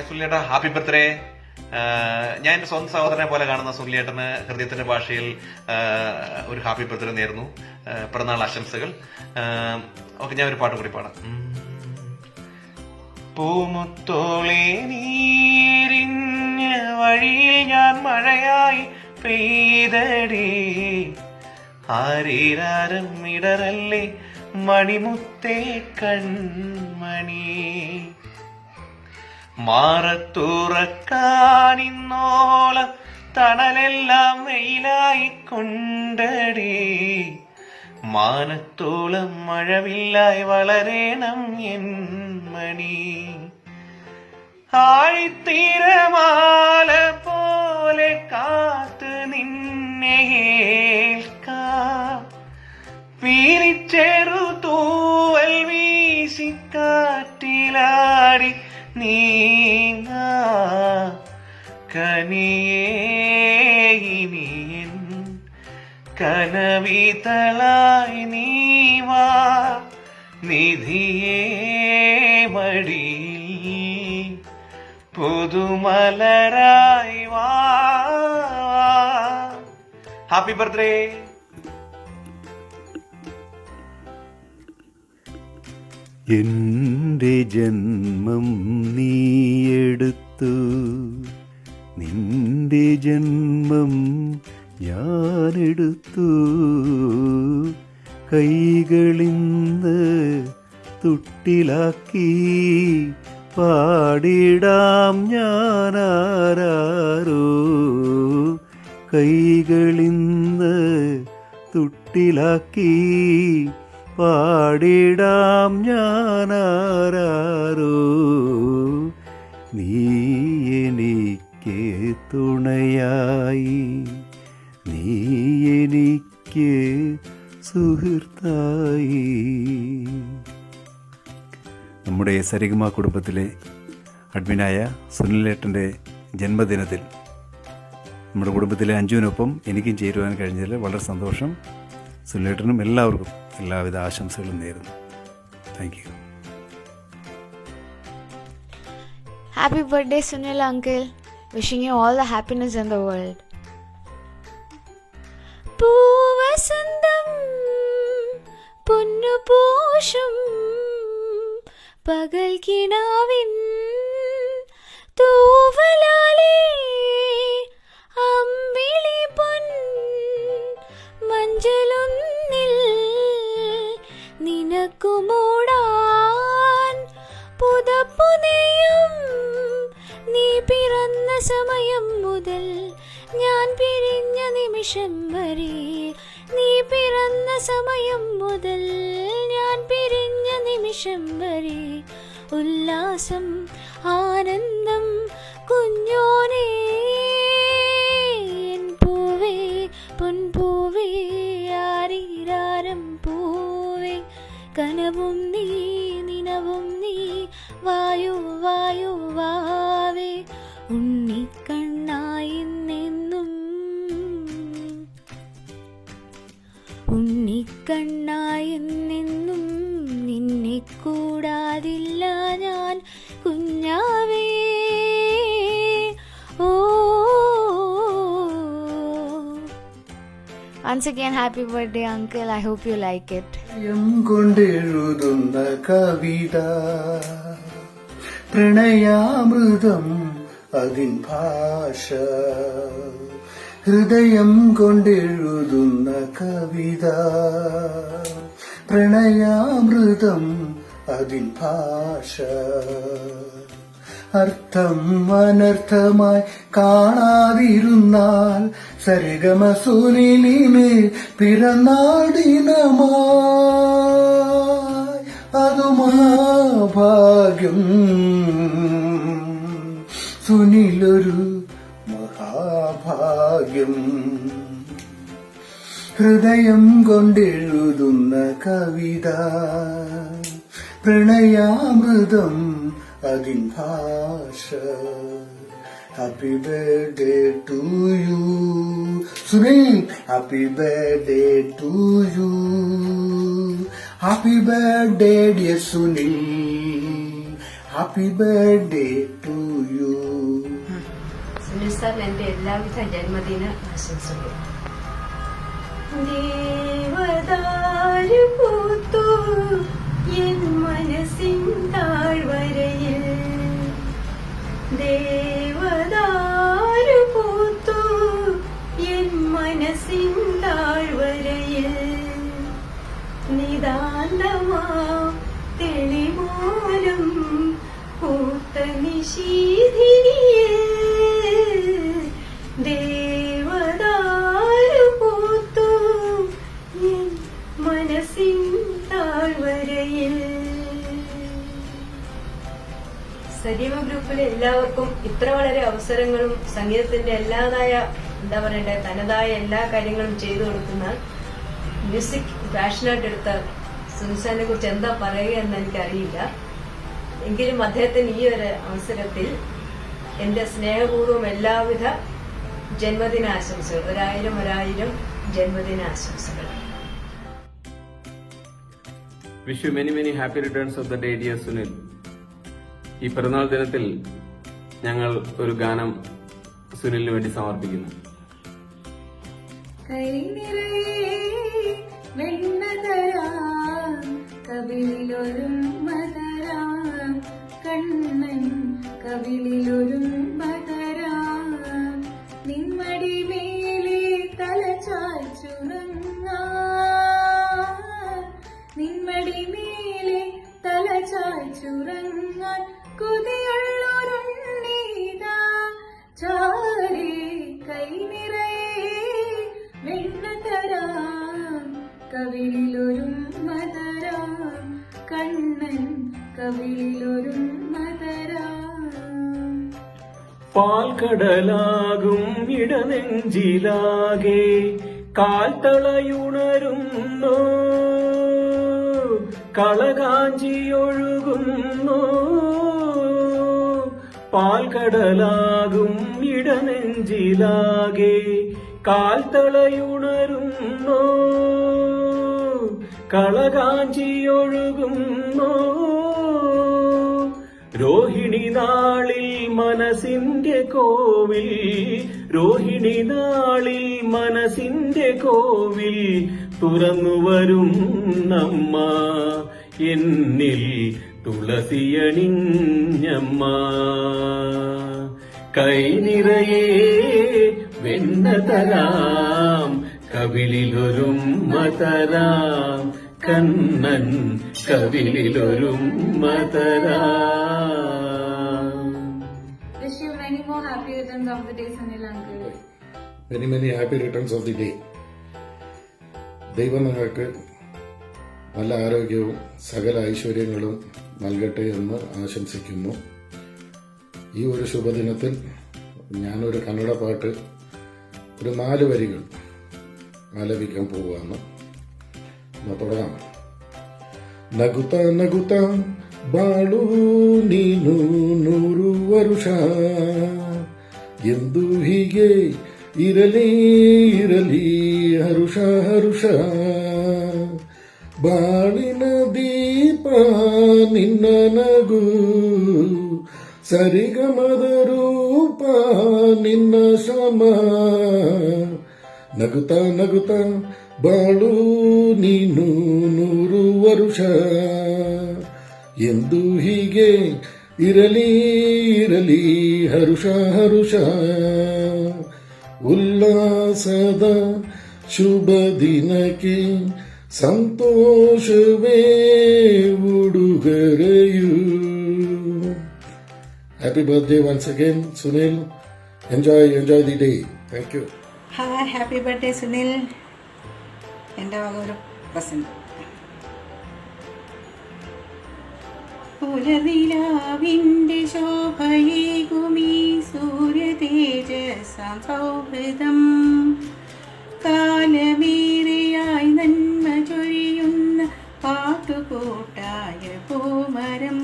സുനിലേട്ടാ, ഹാപ്പി ബർത്ത്ഡേ. ഞാൻ എന്റെ സ്വന്തം സഹോദരനെ പോലെ കാണുന്ന സുനിലേട്ടന് ഹൃദയത്തിന്റെ ഭാഷയിൽ ഒരു ഹാപ്പി ബർത്ത്ഡേ നേരുന്നു. പിറന്നാൾ ആശംസകൾ. ഓക്കെ, ഞാൻ ഒരു പാട്ട് കൂടി പാടാം. പൂമുത്തോളെ നീരിഞ്ഞ വഴിയിൽ ഞാൻ മഴയായി പെയ്തടി, ആരീരാരം ഇടറല്ലേ മണിമുത്തേ കൺമണി, മാറത്തുറക്കാനിന്നോളം തണലെല്ലാം വെയിലായി കൊണ്ടടി, മാനത്തോളം മഴവില്ലായി വളരേണം എൻ മണി, ആഴിത്തിരമാല പോലെ കാത്ത് നിന്നെ ഏൽക്കാം, വീരിച്ചെറു തൂവൽ വീശിക്കാറ്റിലാടി നീങ്ങാ കനിയേ ഇനിയൻ കനവിതളായി നീവാ, നിധിയേ മടിയിൽ പുതുമലരായി വാ. Happy birthday. എൻ്റെ ജന്മം നീയെടുത്തു, നിന്റെ ജന്മം ഞാനെടുത്തു, കൈകളിന്ന് തുട്ടിലാക്കി പാടിടാം ഞാനാരോ, കൈകളിന്ന് തുട്ടിലാക്കി പാടിടാം ഞാനാരോ, നീ എനിക്ക് തുണയായി, നീ എനിക്ക് സുഹൃത്തായി. നമ്മുടെ സരിഗമ കുടുംബത്തിലെ അഡ്മിനായ സുനിലേട്ടൻ്റെ ജന്മദിനത്തിൽ നമ്മുടെ കുടുംബത്തിലെ അഞ്ജുവിനൊപ്പം എനിക്കും ചേരുവാൻ കഴിഞ്ഞതിൽ വളരെ സന്തോഷം. സുനിലേട്ടനും എല്ലാവർക്കും എല്ലാവിധ ആശംസകളും നേരുന്നു. Thank you. Happy birthday, Sunil uncle. Wishing you all the happiness in the world. പൂവസന്തം പൊന്നു പൂശും പകൽ കിനാവിൻ തൂവലാലേ, അമ്പിളി പൊൻ മഞ്ചലൊന്നിൽ നിനക്കു മൂടാൻ പുതപ്പു നെയ്യും, നീ പിറന്ന സമയം മുതൽ ഞാൻ പിരിഞ്ഞ നിമിഷം വരെ, നീ പിറന്ന സമയം മുതൽ ഞാൻ പിരിഞ്ഞ നിമിഷം വരെ, ഉല്ലാസം ആനന്ദം കുഞ്ഞോനേ, എൻ പൂവേ പൊൻപൂവേ ആരീരാരം പൂവേ, കനവും നീ നിനവും നീ വായു വായു വാവേ, ഉണ്ണിക്കണ്ണായി നിന്നും ഉണ്ണിക്കണ്ണായി നിന്നും നിന്നെ കൂടാതില്ല ഞാൻ കുഞ്ഞാവേ. ഓ once again happy birthday uncle, I hope you like it. കൊണ്ടെഴുതുന്ന കവിത പ്രണയാമൃതം അതിൻ ഭാഷ, ഹൃദയം കൊണ്ടെഴുതുന്ന കവിത പ്രണയാമൃതം അതിൻ ഭാഷ, അർത്ഥം അനർത്ഥമായി കാണാതിരുന്നാൽ സരിഗമ സുനിലിമേൽ പിറന്നാടിനമായി, അതുമാ ഭാഗ്യം സുനിലൊരു മഹാഭാഗ്യം, ഹൃദയം കൊണ്ടെഴുതുന്ന കവിത പ്രണയാമൃതം അതിൻ ഭാഷ. Happy birthday to you Sunil, happy birthday to you, happy birthday dear Sunil, happy birthday to you. Sunil സാറിന് എന്റെ എല്ലാവിധ ജന്മദിന ആശംസകൾ. ദേവദാരു പൂത്തു എൻ മനസ്സിൻ താഴ്വരയിൽ, ദേവദാരു പൂത്തു എൻ മനസ്സിൻ താഴ്വരയിൽ, നിതാന്തമാ തെളിമോലും പൂത്ത നിശീധിനിയിൽ, ദേവദാരു പൂത്തു എൻ മനസ്സിൻ താഴ്വരയിൽ. സജീവ ഗ്രൂപ്പിലെ എല്ലാവർക്കും ഇത്ര വളരെ അവസരങ്ങളും സംഗീതത്തിന്റെ എല്ലാതായ എന്താ പറയണ്ടേ തനതായ എല്ലാ കാര്യങ്ങളും ചെയ്തു കൊടുക്കുന്ന മ്യൂസിക് പാഷനായിട്ട് എടുത്ത സുനിസാനെ കുറിച്ച് എന്താ പറയുക എന്ന് എനിക്കറിയില്ല. എങ്കിലും അദ്ദേഹത്തിന് ഈ ഒരു അവസരത്തിൽ എന്റെ സ്നേഹപൂർവ്വം എല്ലാവിധ ജന്മദിനാശംസകൾ, 1000 ജന്മദിനാശംസകൾ. Wish you many many happy returns of the day dear Sunil. ഈ പിറന്നാൾ ദിനത്തിൽ ഞങ്ങൾ ഒരു ഗാനം സുനിലിന് വേണ്ടി സമർപ്പിക്കുന്നു. കൈ നിറയെ വെണ്ണ തരാം, കവിളിലൊരു മതരാം, കണ്ണൻ കവിളിലൊരു മതരാം, നിന്മടി മേലെ തല ചായ്ച്ചുറങ്ങാൻ, നിന്മടി മേലെ തല ചായ്ച്ചുറങ്ങാൻ, കൊതിയുള്ളൊരുണ്ണീതാ ചാരേ, കൈ നിറയെ വെണ്ണ തരാം, കവിളിലൊരു മതരാം, കണ്ണൻ കവിളിലൊരു മതരാം. പാൽക്കടലാകും ഇടനെഞ്ചിലാകെ കാൽത്തളയുണരുന്നു, കളകാഞ്ചിയൊഴുകുന്നു. പാൽക്കടലാകും ഇടനെഞ്ചിലാകെ കാൽത്തളയുണരുന്നു, കളകാഞ്ചിയൊഴുകുന്നു. രോഹിണി നാളിൽ മനസ്സിന്റെ കോവിൽ, രോഹിണി നാളിൽ മനസ്സിന്റെ കോവിൽ തുറന്നു വരും നമ്മ, എന്നിൽ തുളസിയണിഞ്ഞമ്മ. കൈ നിറയെ വെണ്ണ തരാം, കവിളിലൊരും മതരാം, Kannan കവിളിലൊരും മതരാം. Wish you many more happy returns of the day, Sunil uncle. Many many happy returns of the day. ദൈവം നിങ്ങൾക്ക് നല്ല ആരോഗ്യവും സകല ഐശ്വര്യങ്ങളും നൽകട്ടെ എന്ന് ആശംസിക്കുന്നു. ഈ ഒരു ശുഭദിനത്തിൽ ഞാനൊരു കന്നഡ പാട്ട് ഒരു 4 വരികൾ ആലപിക്കാൻ പോവുകയാണ്. തുടങ്ങാം. ನಗುತ್ತ ನಗುತ್ತ ಬಾಳು ನೀನು 100 ವರುಷ, ಎಂದು ಹೀಗೆ ಇರಲಿ ಇರಲಿ ಹರುಷ ಹರುಷ. ಬಾಳಿನ ದೀಪ ನಿನ್ನ ನಗು, ಸರಿಗಮದ ರೂಪ ನಿನ್ನ ಶ್ರಮ. ನಗುತ್ತ ನಗುತ್ತ ಬಾಳು ನೀನು 100 ವರುಷ, ಎಂದು ಹೀಗೆ ಇರಲಿ ಇರಲಿ ಹರುಷ ಹರುಷ. ಉಲ್ಲಾಸದ ಶುಭ ದಿನಕ್ಕೆ ಸಂತೋಷವೇ ಉಡುಗೊರೆಯು. Happy birthday once again, Sunil. Enjoy the day. Thank you. Hi, happy birthday, Sunil. എൻ്റെ വക ഒരു പ്രസന്റ്. പുലർനിലാവിൻ്റെ ശോഭയേകുമീ സൂര്യതേജസാം സൗഹൃദം, കാലമേറെയായി നന്മ ചൊരിയുന്ന പാട്ടുകൂട്ടായ പൂമരം.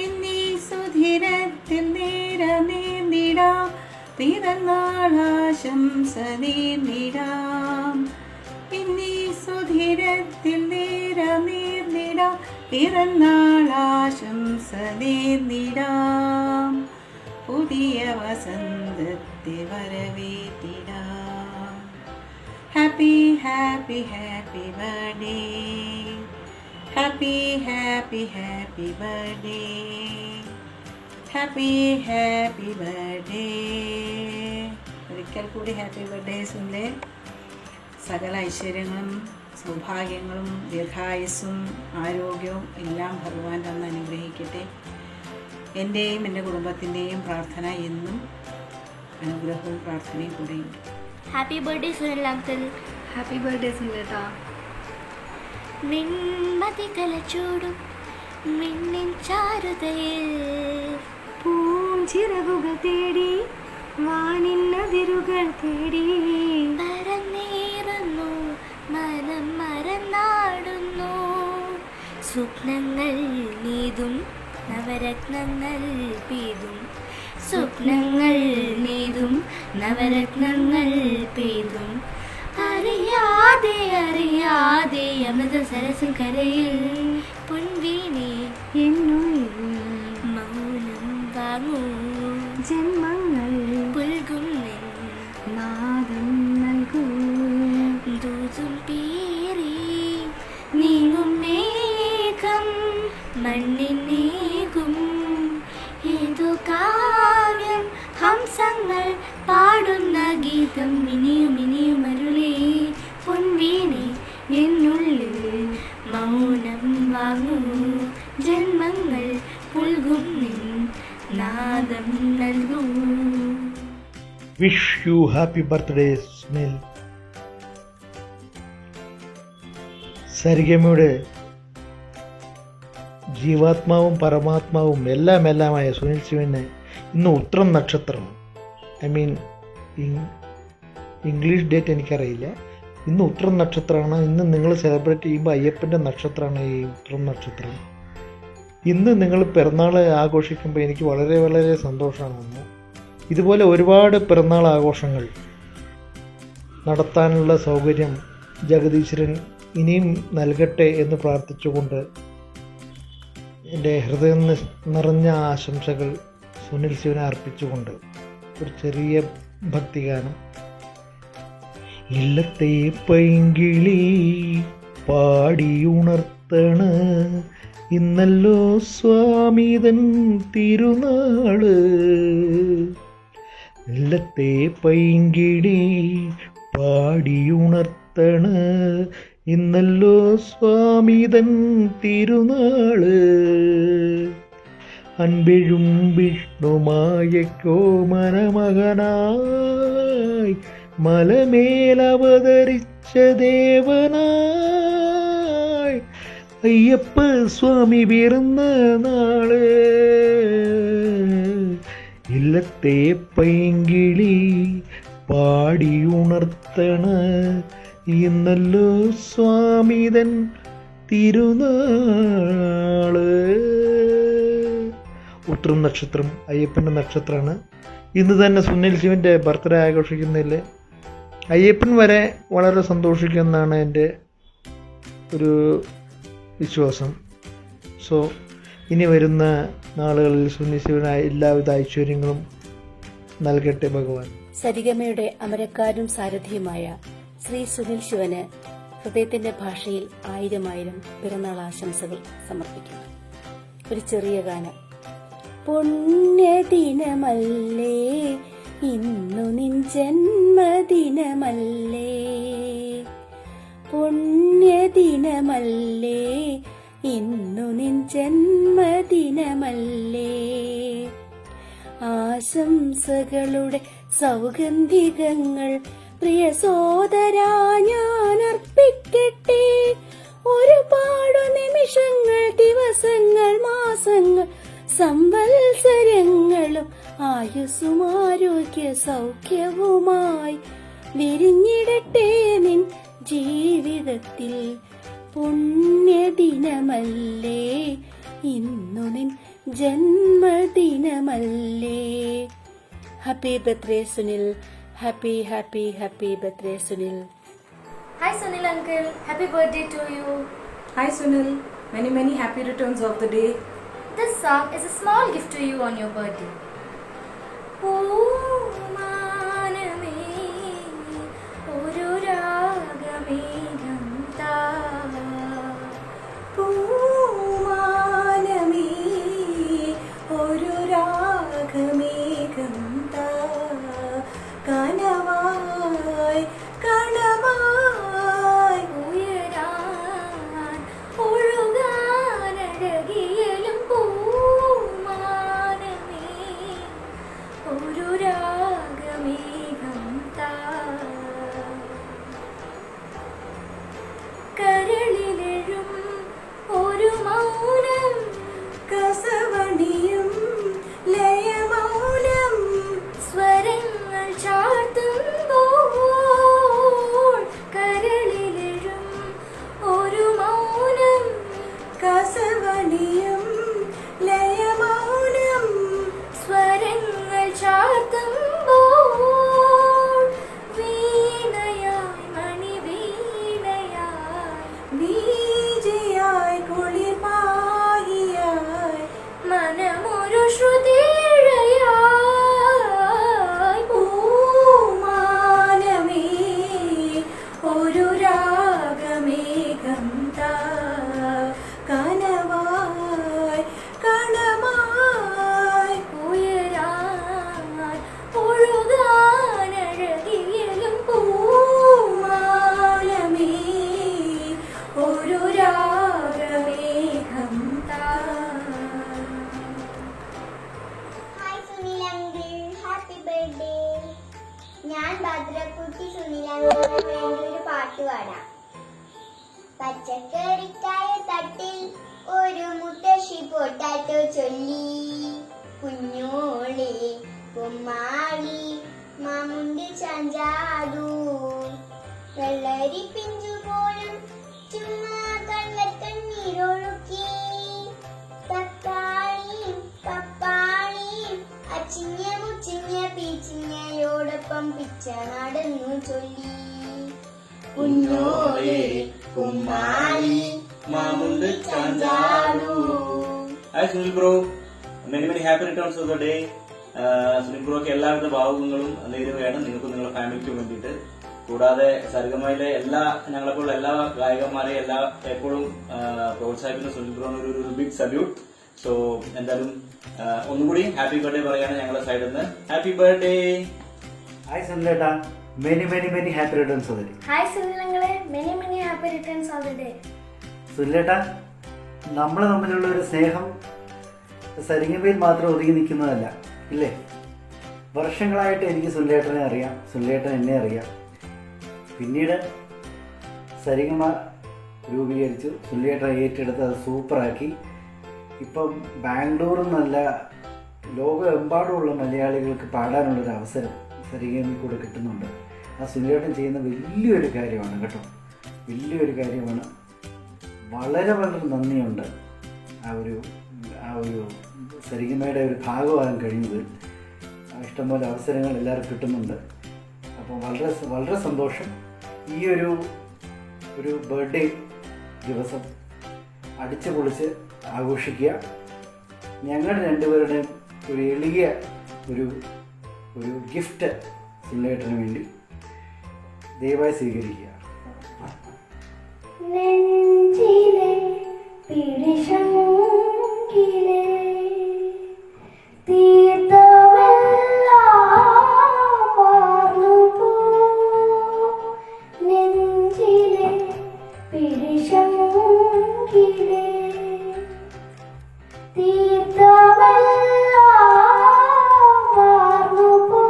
എന്നീ സുധിരത്തിൽ നേർന്നിടാം, പിറന്നാളാശംസ നേർന്നിടാം. എന്നീ സുധിരത്തിൽ നേർന്നിടാം, നേർന്നിടാം, പിറന്നാളാശംസ നേർന്നിടാം, പുതിയ വസന്തത്തെ വരവേറ്റിടാം. Happy happy happy birthday, happy happy happy birthday, happy happy birthday. ഒരിക്കൽ കൂടി ഹാപ്പി ബർത്ത്ഡേ സുനിലെ. സകല ഐശ്വര്യങ്ങളും സൗഭാഗ്യങ്ങളും ദീർഘായുസ്സും ആരോഗ്യവും എല്ലാം ഭഗവാൻ തന്ന് അനുഗ്രഹിക്കട്ടെ. എൻ്റെയും എൻ്റെ കുടുംബത്തിൻ്റെയും പ്രാർത്ഥന എന്നും അനുഗ്രഹവും പ്രാർത്ഥനയും കൂടെയുണ്ട്. Happy birthday Sunil uncle. Happy birthday സുനിലേട്ടാ. വെൺമതി കലച്ചൂടും മിന്നിൻ ചാരുതയിൽ പൂഞ്ചിറകുകൾ തേടി വാനിന്നതിരുകൾ തേടി പറന്നേറുന്നു, മനം മറന്നാടുന്നു. സ്വപ്നങ്ങൾ നീതും നവരത്നങ്ങൾ പെയ്തും, സ്വപ്നങ്ങൾ നീതും നവരത്നങ്ങൾ പെയ്തും, അറിയാതെ അറിയാതെ അമൃത സരസിൻ കരയിൽ പൊൻവീണേ എന്നുള്ളിൽ മൗനം വാങ്ങൂ. ജന്മങ്ങൾ പുൽകും നാദം നൽകൂ. ദൂതും പേറി നീങ്ങും മേഘം മണ്ണിനേകും ഏതു കാവ്യം ഹംസങ്ങൾ പാടുന്ന ഗീതം. ഇനിയും ഇനിയും അരുളേ പൊൻവീണേ എന്നുള്ളിൽ മൗനം വാങ്ങൂ. ജന്മങ്ങൾ പുൽകും നാദം നൽകൂ. Wish you happy birthday, Sunil. സരിഗമയുടെ ജീവാത്മാവും പരമാത്മാവും എല്ലാമായ Sunil ശിവന് ഇന്ന് ഉത്രം നക്ഷത്രം. ഇംഗ്ലീഷ് ഡേറ്റ് എനിക്കറിയില്ല. ഇന്ന് ഉത്രം നക്ഷത്രമാണ്. ഇന്ന് നിങ്ങൾ സെലിബ്രേറ്റ് ചെയ്യുമ്പോൾ അയ്യപ്പൻ്റെ നക്ഷത്രമാണ് ഈ ഉത്രം നക്ഷത്രം. ഇന്ന് നിങ്ങൾ പിറന്നാൾ ആഘോഷിക്കുമ്പോൾ എനിക്ക് വളരെ വളരെ സന്തോഷമാണ്. ഇതുപോലെ ഒരുപാട് പിറന്നാൾ ആഘോഷങ്ങൾ നടത്താനുള്ള സൗകര്യം ജഗദീശ്വരൻ ഇനിയും നൽകട്ടെ എന്ന് പ്രാർത്ഥിച്ചുകൊണ്ട് എൻ്റെ ഹൃദയം നിറഞ്ഞ ആശംസകൾ സുനിൽ ശിവനെ അർപ്പിച്ചുകൊണ്ട് ഒരു ചെറിയ ഭക്തിഗാനം. ഇല്ലത്തെ പൈങ്കിളി പാടിയുണർത്തണ ഇന്നല്ലോ സ്വാമിതൻ തിരുനാള്. ഇല്ലത്തെ പൈങ്കിളി പാടിയുണർത്തണ ഇന്നല്ലോ സ്വാമിതൻ തിരുനാള്. അൻപെഴും വിഷ്ണുമായക്കോ മനമകനായി മലമേലവതരിച്ച ദേവനായി അയ്യപ്പ സ്വാമി പിറന്ന നാള്. ഇല്ലത്തെ പൈങ്കിളി പാടിയുണർത്തണ ഇന്നല്ലോ സ്വാമിതൻ തിരുനാള്. ഉത്രം നക്ഷത്രം അയ്യപ്പൻ്റെ നക്ഷത്രമാണ്. ഇന്ന് തന്നെ സുനിൽ ശിവൻ്റെ ബർത്ത്ഡേ ആഘോഷിക്കുന്നതിൽ അയ്യപ്പൻ വരെ വളരെ സന്തോഷിക്കുമെന്നാണ് എൻ്റെ ഒരു വിശ്വാസം. സോ ഇനി വരുന്ന നാളുകളിൽ സുനിൽ ശിവനായ എല്ലാവിധ ഐശ്വര്യങ്ങളും നൽകട്ടെ ഭഗവാൻ. സരിഗമയുടെ അമരക്കാരും സാരഥിയുമായ ശ്രീ സുനിൽ ശിവന് ഹൃദയത്തിന്റെ ഭാഷയിൽ 1000 പിറന്നാൾ ആശംസകൾ സമർപ്പിക്കുന്നു. ഒരു ചെറിയ ഗാനം. പുണ്യദിനമല്ലേ ഇന്നു നിൻ ജന്മദിനമല്ലേ, പുണ്യദിനമല്ലേ ഇന്നു നിൻ ജന്മദിനമല്ലേ, ആശംസകളുടെ സൗഗന്ധികങ്ങൾ പ്രിയ സോദരാ ഞാൻ അർപ്പിക്കട്ടെ. ഒരുപാടു നിമിഷങ്ങൾ, ദിവസങ്ങൾ, മാസങ്ങൾ, സംവത്സരങ്ങളും ആയുസ്സും ആരോഗ്യ സൗഖ്യവുമായി വിരിഞ്ഞിടട്ടെ നിൻ ജീവിതത്തിൽ. പുണ്യദിനമല്ലേ ഇന്നു നിൻ ജന്മദിനമല്ലേ. Happy birthday Sunil. Happy happy happy birthday Sunil. Hi Sunil uncle, happy birthday to you. Hi Sunil, Many, many happy returns of the day. This song is a small gift to you on your birthday. പൂമാനമേ ഒരു രാഗമേഘം താ പൂമാനമേ ഒരു രാഗമേഘം താ കനവായി കണമായി ഉയരാൻ ഒഴുകാനഴകിയലും പൂമാനമേ ഒരു രാഗമേഘം താ കരളിലെഴും ഒരു മൗനം കസവണിയും ലയമൗനം സ്വരങ്ങൾ ചാർത്തുമ്പോൾ കരളിലെഴും ഒരു മൗനം കസവണിയും ലയമൗനം സ്വരങ്ങൾ ചാർത്തുമ്പോൾ വീണയായി മണിവീണയായി ബീജയായി കുളിർമാഹിയായി മനമൊരു ശ്രുതിഴയായി പൂമാനമേ ഒരു രാഗമേഘം താ കനവായി കണമായി ഉയരാൻ ഒഴുകാനഴകിയലും പൂമാനമേ ഒരു രാഗമേഘം താ. Hi Sunil uncle, happy birthday. ഞാൻ ഭദ്രക്കുട്ടി സുനിൽ അങ്കിളിന് വേണ്ടി ഒരു പാട്ട് പാടാം. പച്ചക്കറിക്കായ തട്ടിൽ ഒരു മുത്തശ്ശി പൊട്ടാറ്റോ ചൊല്ലി, കുഞ്ഞോളെ കുമ്മാളി മാമുണ്ട് ചാഞ്ചാടു, വെള്ളരി പിഞ്ചു പോലും ചുമ്മാ കള്ളക്കണ്ണീരൊഴുക്കി, തക്കാളിയും പപ്പാളിയും അച്ചിഞ്ഞ മുച്ചിഞ്ഞ പീച്ചിഞ്ഞയോടൊപ്പം പിച്ച നടന്നു ചൊല്ലി, കുഞ്ഞോളെ കുമ്മാളി മാമുണ്ട് ചാഞ്ചാടു. Hi Sunil bro, many many happy returns of the day. Sunil ബ്രോക്ക് എല്ലാവിധ ഭാവുകങ്ങളും നേരുകയാണ് നിങ്ങൾക്കും നിങ്ങളുടെ ഫാമിലിക്കും വേണ്ടിയിട്ട്. കൂടാതെ സരിഗമയിലെ ഞങ്ങളെപ്പോലുള്ള എല്ലാ ഗായകന്മാരെയും എപ്പോഴും പ്രോത്സാഹിപ്പിക്കുന്ന സുനിൽ ബ്രോന് ഒരു ബിഗ് സല്യൂട്ട്. സോ എന്തായാലും ഒന്നുകൂടി ഹാപ്പി ബർത്ത്ഡേ പറയാണ് ഞങ്ങളുടെ സൈഡിൽ നിന്ന്. Happy birthday. ഹായ് സുനിലേട്ടാ, many many many happy returns of the day. Hi സുനിലങ്ങളെ, many many happy returns of the day. സുനിലേട്ടാ, നമ്മൾ തമ്മിലുള്ള ഒരു സ്നേഹം സരിഗമയിൽ മാത്രം ഒതുങ്ങി നിൽക്കുന്നതല്ല, ഇല്ലേ? വർഷങ്ങളായിട്ട് എനിക്ക് സുനിലേട്ടനെ അറിയാം, സുനിലേട്ടൻ എന്നെ അറിയാം. പിന്നീട് സരിഗമ രൂപീകരിച്ചു, സുനിലേട്ടൻ ഏറ്റെടുത്ത് അത് സൂപ്പറാക്കി. ഇപ്പം ബാംഗ്ലൂരിൽ നിന്നല്ല ലോകമെമ്പാടുമുള്ള മലയാളികൾക്ക് പാടാനുള്ളൊരു അവസരം സരിഗമയിൽ കൂടെ കിട്ടുന്നുണ്ട്. ആ സുനിലേട്ടൻ ചെയ്യുന്ന വലിയൊരു കാര്യമാണ് കേട്ടോ, വലിയൊരു കാര്യമാണ്. വളരെ വളരെ നന്ദിയുണ്ട് ആ ഒരു സരിഗമയുടെ ഒരു ഭാഗമാകാൻ കഴിഞ്ഞത്. ഇഷ്ടംപോലെ അവസരങ്ങൾ എല്ലാവർക്കും കിട്ടുന്നുണ്ട്. അപ്പോൾ വളരെ വളരെ സന്തോഷം. ഈ ഒരു ബർത്ത്ഡേ ദിവസം അടിച്ചു പൊളിച്ച് ആഘോഷിക്കുക. ഞങ്ങളുടെ രണ്ടുപേരുടെയും ഒരു എളിയ ഒരു ഗിഫ്റ്റ് സുനിലേട്ടന് വേണ്ടി ദയവായി സ്വീകരിക്കുക. നെഞ്ചിലെ പിടിശങ്കിലെ തീർത്ഥമെല്ലാം വാർന്നുപോ, നെഞ്ചിലെ പിടിശങ്കിലെ തീർത്ഥമെല്ലാം വാർന്നുപോ,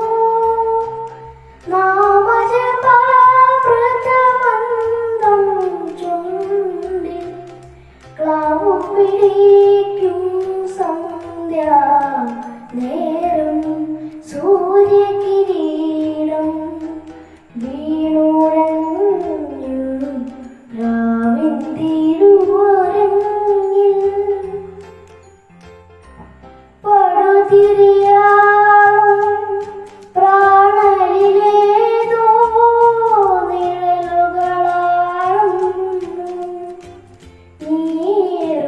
നാമജപാമൃതമന്ത്രം ചൊല്ലി ക്ലാവു പിടിക്കും സന്ധ്യ നേരം, സൂര്യകിരീടം വീണുടഞ്ഞു രാവിൻ തിരുവരങ്ങിൽ, പടുതിരിയാളും പ്രാണലിലേതോ നിഴലുകളാടുന്നു, നീല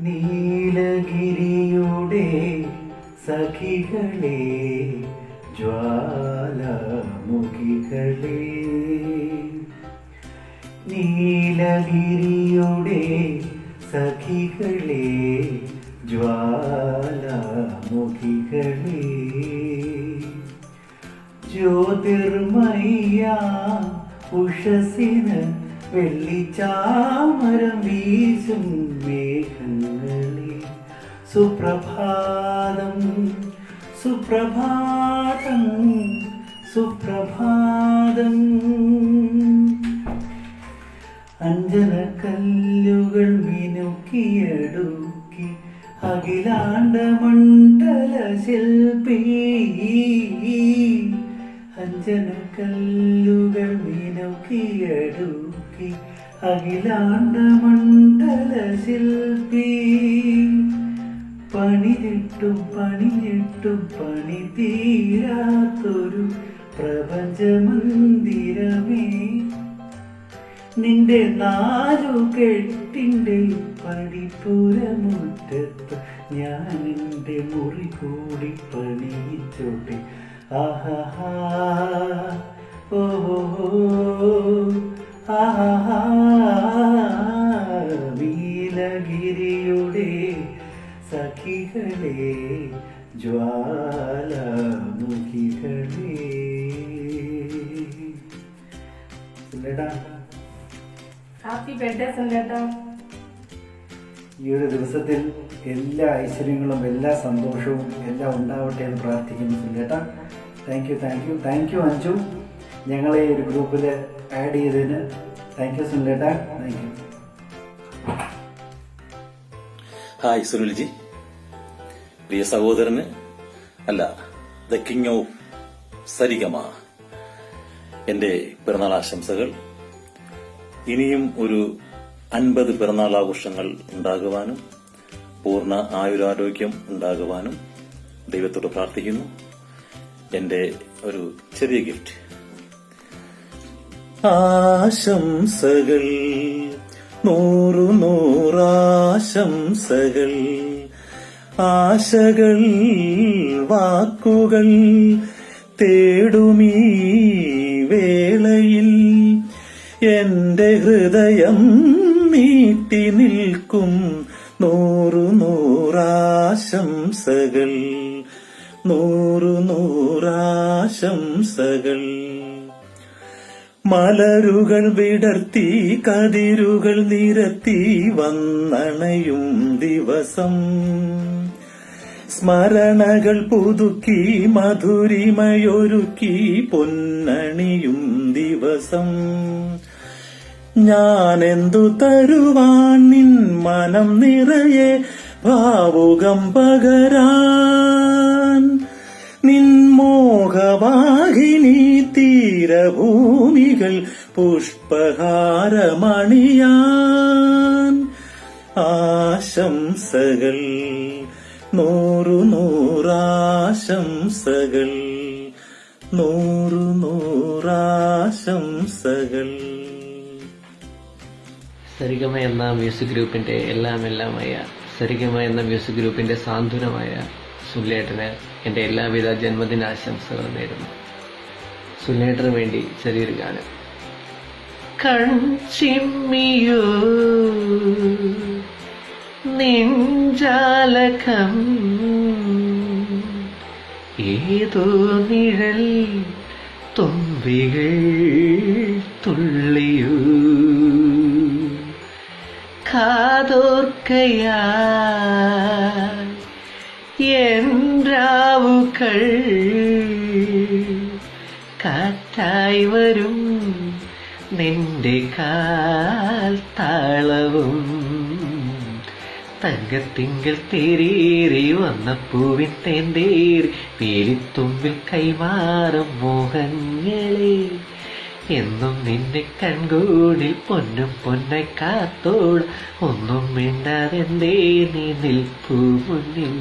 നീലഗിരിയുടെ സഖികളെ ജ്വാലാമുഖികളെ നീലഗിരിയുടെ സഖികളെ ജ്വാലാമുഖികളെ ജ്യോതിർമയ ഉഷസിന് വെള്ളിച്ചാമരം വീശും മേഘങ്ങളെ സുപ്രഭാതം സുപ്രഭാതം സുപ്രഭാതം അഞ്ജന കല്ലുകൾ മിനുക്കിയടുക്കി അഖിലാണ്ട മണ്ഡല ശില്പി അഞ്ജന കല്ലുകൾ മിനുക്കിയടുക്കി അഖിലാണ്ട മണ്ഡല ശില്പി പണിഞ്ഞിട്ടും പണിഞ്ഞിട്ടും പണി തീരാത്തൊരു പ്രപഞ്ചമന്ദിരമേ നിന്റെ നാലു കെട്ടിൻ്റെ പടിപ്പുരമുറ്റത്ത് ഞാൻ എൻ്റെ മുറി കൂടി പണിയിച്ചോട്ടെ ആഹാ ഓഹോ ആഹാ നീലഗിരിയുടെ സഖികളെ ജ്വാലാമുഖികളെ ഹാപ്പി ബർത്ത്ഡേ സുനിലേട്ടാ. ഈ ഒരു ദിവസത്തിൽ എല്ലാ ഐശ്വര്യങ്ങളും എല്ലാ സന്തോഷവും എല്ലാം ഉണ്ടാവട്ടെ എന്ന് പ്രാർത്ഥിക്കുന്നു സുനിലേട്ടാ. താങ്ക് യു അഞ്ജു, ഞങ്ങളെ ഒരു ഗ്രൂപ്പിൽ ആഡ് ചെയ്തതിന് താങ്ക് യു സുനിലേട്ടാ. Thank you. ഹായ് സുനിൽജി, പ്രിയ സഹോദരന് അല്ല ദ കിങ് ഓഫ് സരിഗമ എന്റെ പിറന്നാൾ ആശംസകൾ. ഇനിയും ഒരു 50 പിറന്നാൾ ആഘോഷങ്ങൾ ഉണ്ടാകുവാനും പൂർണ്ണ ആയുരാരോഗ്യം ഉണ്ടാകുവാനും ദൈവത്തോട് പ്രാർത്ഥിക്കുന്നു. എന്റെ ഒരു ചെറിയ ഗിഫ്റ്റ്. ആശംസകൾ 100 ആശംസകൾ, ആശകൾ വാക്കുകൾ തേടുമീ വേളയിൽ എന്റെ ഹൃദയം നീട്ടി നിൽക്കും 100 ആശംസകൾ, 100 ആശംസകൾ. മലരുകൾ വിടർത്തി കതിരുകൾ നിരത്തി വന്നണയും ദിവസം, സ്മരണകൾ പുതുക്കി മധുരിമയൊരുക്കി പൊന്നണിയും ദിവസം. ഞാനെന്തു തരുവാൻ നിൻ മനം നിറയെ ഭാവുകം പകരാൻ, നിൻ മോഹവാഹിനി തീരഭൂമികൾ പുഷ്പഹാരമണിയാൻ. ആശംസകൾ 100 ആശംസകൾ, 100 ആശംസകൾ. സരിഗമ എന്ന മ്യൂസിക് ഗ്രൂപ്പിന്റെ എല്ലാമായ സരിഗമ എന്ന മ്യൂസിക് ഗ്രൂപ്പിന്റെ സാന്ത്വനമായ സുനിലേട്ടന് എന്റെ എല്ലാവിധ ജന്മദിനാശംസകളും നേരുന്നു. സുനിലേട്ടന് വേണ്ടി ചെറിയൊരു ഗാനം. കൺചിമ്മിയോ നെഞ്ചാലകം ഏതോ നിഴൽ തുമ്പികൾ തുള്ളിയൂ കാതോർക്കയായി രാവുകൾ കാറ്റായി വരും നിന്റെ കാൽ താളവും തങ്കത്തിങ്കൾ തേരേറി വന്ന പൂവിൻ തേന്തേറി പേലിത്തുമ്പിൽ കൈമാറും മോഹങ്ങളെ എന്നും നിന്നെ കൺകൂടിൽ പൊന്നും പൊന്നായി കാത്തോൾ ഒന്നും മിണ്ടാതെന്തേ നീ നിൽപ്പൂ മുന്നിൽ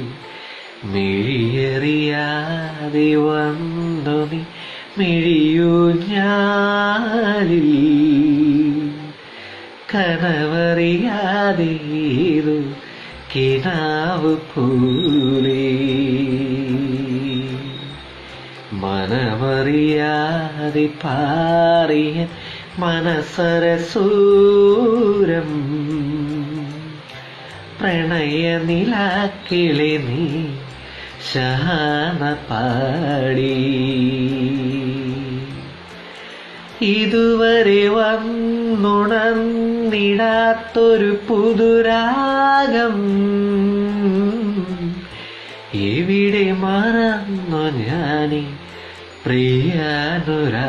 മിഴിയറിയാതെ വന്നു നീ മിഴിയൂ ഞാനിൽ കനവറിയാതെ ഏതു കിനാവ് പൂലേ മനമറിയാതെ പാറിയ മനസരസൂരം പ്രണയ നിലാക്കിളി നീ ശാന പാടി ഇതുവരെ വന്നുണർന്നിടാത്തൊരു പുതുരാഗം എവിടെ മറന്നു ഞാനീ പ്രിയാനുരാഗം.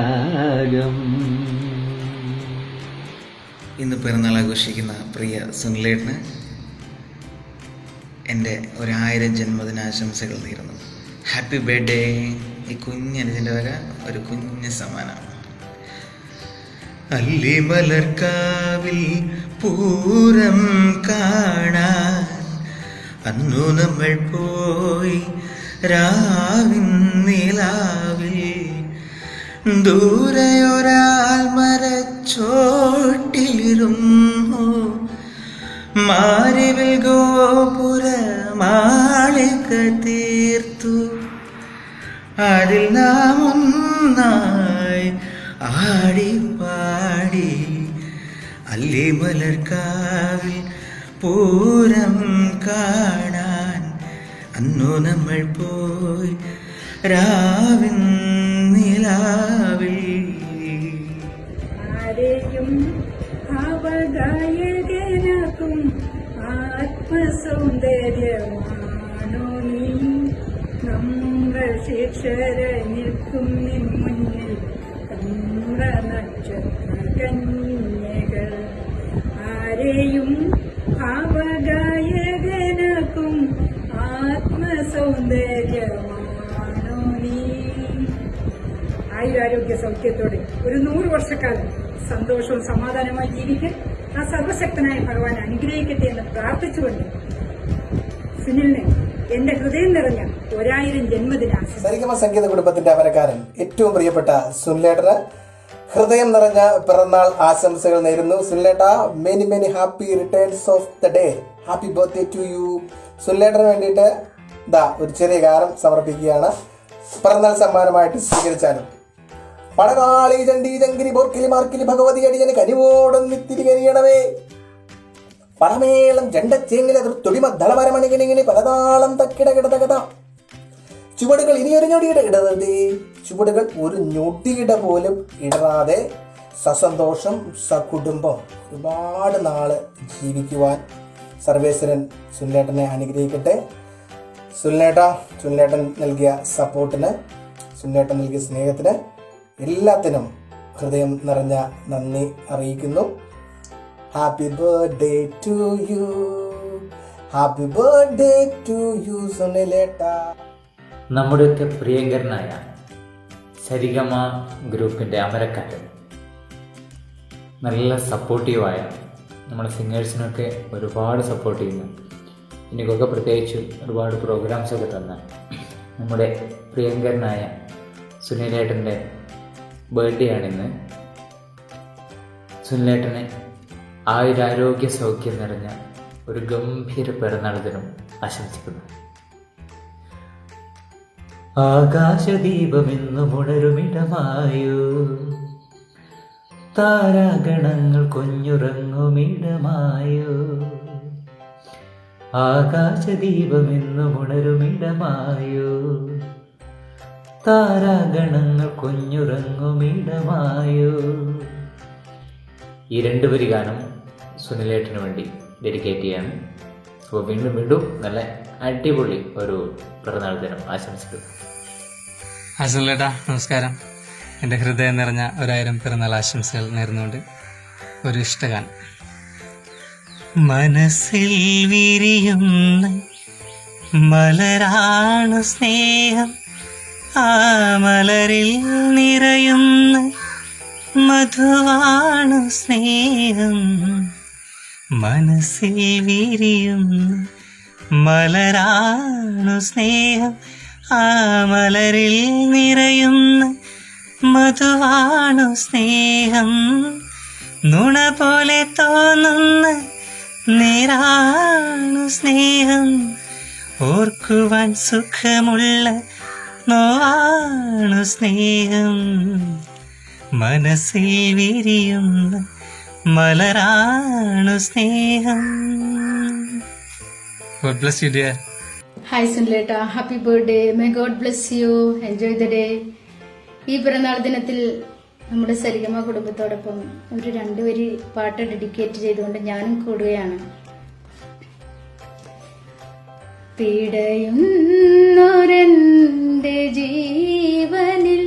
ഇന്ന് പിറന്നാൾ ആഘോഷിക്കുന്ന പ്രിയ സുനിലേട്ടന് എൻ്റെ 1000 ജന്മദിനാശംസകൾ നേരുന്നു. Happy birthday. ഈ കുഞ്ഞനുജൻ്റെ വക ഒരു കുഞ്ഞ് സമ്മാനം. അല്ലിമലർക്കാവിൽ പൂരം കാണാൻ അന്നു നമ്മൾ പോയി രാവിൻ നിലാവിൽ ദൂരെയൊരാൾ മരച്ചോട്ടിലിരുന്നു മാരിവിൽ ഗോപുര മാളിക തീർത്തു അതിൽ നാം ഒന്നായി ആടിപ്പാടി അല്ലിമലർക്കാവിൽ പൂരം കാണാൻ അന്നു നമ്മൾ പോയി രാവിൻ നിലാവിൽ. ആരെയും അവഗായകനാക്കും ആത്മസൗന്ദര്യമാണോ നീ നമ്മൾ ശിക്ഷര നിൽക്കും നിൻ മുന്നിൽ ചന്ദ്ര നക്ഷത്ര കന്യകൾ. ആരെയും അവഗായകനാക്കും ആത്മസൗന്ദര്യമാണോ നീ. ആയുരാരോഗ്യ സൗഖ്യത്തോടെ ഒരു 100 വർഷക്കാലം സന്തോഷവും സമാധാനമായി ജീവിക്കാൻ ആ സർവശക്തനായ ഭഗവാൻ അനുഗ്രഹിക്കട്ടെ എന്ന് പ്രാർത്ഥിച്ചുകൊണ്ട് സുനിലിനെ എന്റെ ഹൃദയം നിറഞ്ഞ 1000 ജന്മദിനാശംസകൾ. സരിഗമ സംഗീത കുടുംബത്തിന്റെ അമരക്കാരൻ ഏറ്റവും പ്രിയപ്പെട്ട സുനിലേട്ടന് ഹൃദയം നിറഞ്ഞ പിറന്നാൾ ആശംസകൾ നേരുന്നു. സുനിലേട്ട, many many happy returns of the day. Happy birthday to you. സുനിലേട്ടന് വേണ്ടിയിട്ട് ഒരു ചെറിയ ഗാനം സമർപ്പിക്കുകയാണ്. പിറന്നാൾ സമ്മാനമായിട്ട് സ്വീകരിച്ചാലും. പടകാളി ചണ്ഡി ചങ്കിരി ബോർക്കിലി മാർക്കിലി ഭഗവതി അടിയന് കനിവോടൊന്നിത്തിരി കരിയണമേ. പടമേളം ജണ്ടച്ചേങ്ങില തുടിമ ദളമരമണികിണിങ്ങിണി പലതാളം തക്കിടകിടതകഥ. ചുവടുകൾ ഇനിയൊരു ഞൊടിയുടെ ഇടരുതേ. ചുവടുകൾ ഒരു ഞൊടിയിട പോലും ഇടറാതെ സസന്തോഷം സകുടുംബം ഒരുപാട് നാള് ജീവിക്കുവാൻ സർവേശ്വരൻ സുനിലേട്ടനെ അനുഗ്രഹിക്കട്ടെ. സുനിലേട്ടൻ നൽകിയ സപ്പോർട്ടിന്, സുനിലേട്ടൻ നൽകിയ സ്നേഹത്തിന് എല്ലാത്തിനും ഹൃദയം നിറഞ്ഞ നന്ദി അറിയിക്കുന്നു. Happy birthday to you. Happy birthday to you സുനിലേട്ട. നമ്മുടെയൊക്കെ പ്രിയങ്കരനായ സരിഗമ ഗ്രൂപ്പിൻ്റെ അമരക്കാരൻ, നല്ല സപ്പോർട്ടീവായ നമ്മുടെ സിംഗേഴ്സിനൊക്കെ ഒരുപാട് സപ്പോർട്ട് ചെയ്യുന്നു. എനിക്കൊക്കെ പ്രത്യേകിച്ച് ഒരുപാട് പ്രോഗ്രാംസൊക്കെ തന്ന നമ്മുടെ പ്രിയങ്കരനായ സുനിലേട്ടൻ്റെ ബർത്ത്ഡേ ആണിന്ന്. സുനിലേട്ടനെ ആയുരാരോഗ്യ സൗഖ്യം നിറഞ്ഞ ഒരു ഗംഭീര പിറന്നാൾ ദിനം ആശംസിക്കുന്നു. ആകാശദീപമെന്നും ഉണരുമിടമായോ, താരാഗണങ്ങൾ കുഞ്ഞുറങ്ങുമിടമായോ. ആകാശദീപമെന്നും ഉണരുമിടമായോ, താരാഗണങ്ങൾ കുഞ്ഞുറങ്ങുമിടമായോ. ഈ 2 വരി ഗാനം സുനിലേട്ടന് വേണ്ടി ഡെഡിക്കേറ്റ് ചെയ്യാണ്. അപ്പോൾ വീണ്ടും നല്ല അടിപൊളി ഒരു പിറന്നാൾ ദിനം ആശംസിക്കുന്നു. സുനിലേട്ടാ, നമസ്കാരം. എൻ്റെ ഹൃദയം നിറഞ്ഞ 1000 പിറന്നാൾ ആശംസകൾ നേർന്നുകൊണ്ട് ഒരു ഇഷ്ടഗാനം. മനസ്സിൽ വിരിയുന്ന മലരാണ് സ്നേഹം, ആ മലരിൽ നിറയുന്ന മധുവാണ് സ്നേഹം. മനസ്സിൽ വിരിയുന്ന മലരാണു സ്നേഹം, ആ മലരിൽ നിറയുന്ന മധുവാണു സ്നേഹം. നുണ പോലെ തോന്നുന്ന നേരാണു സ്നേഹം ഓർക്കുവാൻ സുഖമുള്ള നോവാണു സ്നേഹം മനസ്സിൽ വിരിയുന്ന മലരാണു സ്നേഹം. God bless you, dear. Hi സുനിലേട്ട, happy birthday. May God bless you. Enjoy the day. ഈ പിറന്നാൾ ദിനത്തിൽ നമ്മുടെ സരിഗമ കുടുംബത്തോടൊപ്പം ഒരു 2 വരി പാട്ട് ഡെഡിക്കേറ്റ് ചെയ്തുകൊണ്ട് ഞാനും കൂടുകയാണ്. പിടയുന്നൊരെന്റെ ജീവനിൽ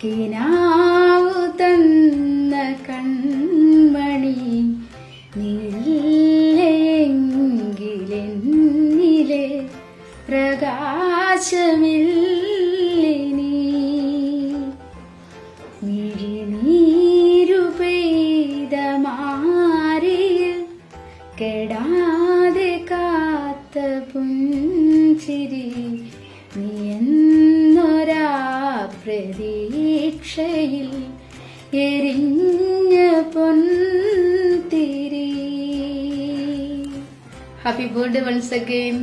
കിനാവു തന്ന കൺമണി നീലെങ്കിലെന്നിലെ പ്രകാശമില്ലിനി മിഴിനീരു പെയ്ത മാറിയിൽ കെടാതെ കാത്ത പുഞ്ചിരി നീ എന്നൊരാ പ്രതീക്ഷയിൽ എരിഞ്ഞ പൊൻതിരി. Happy birthday once again.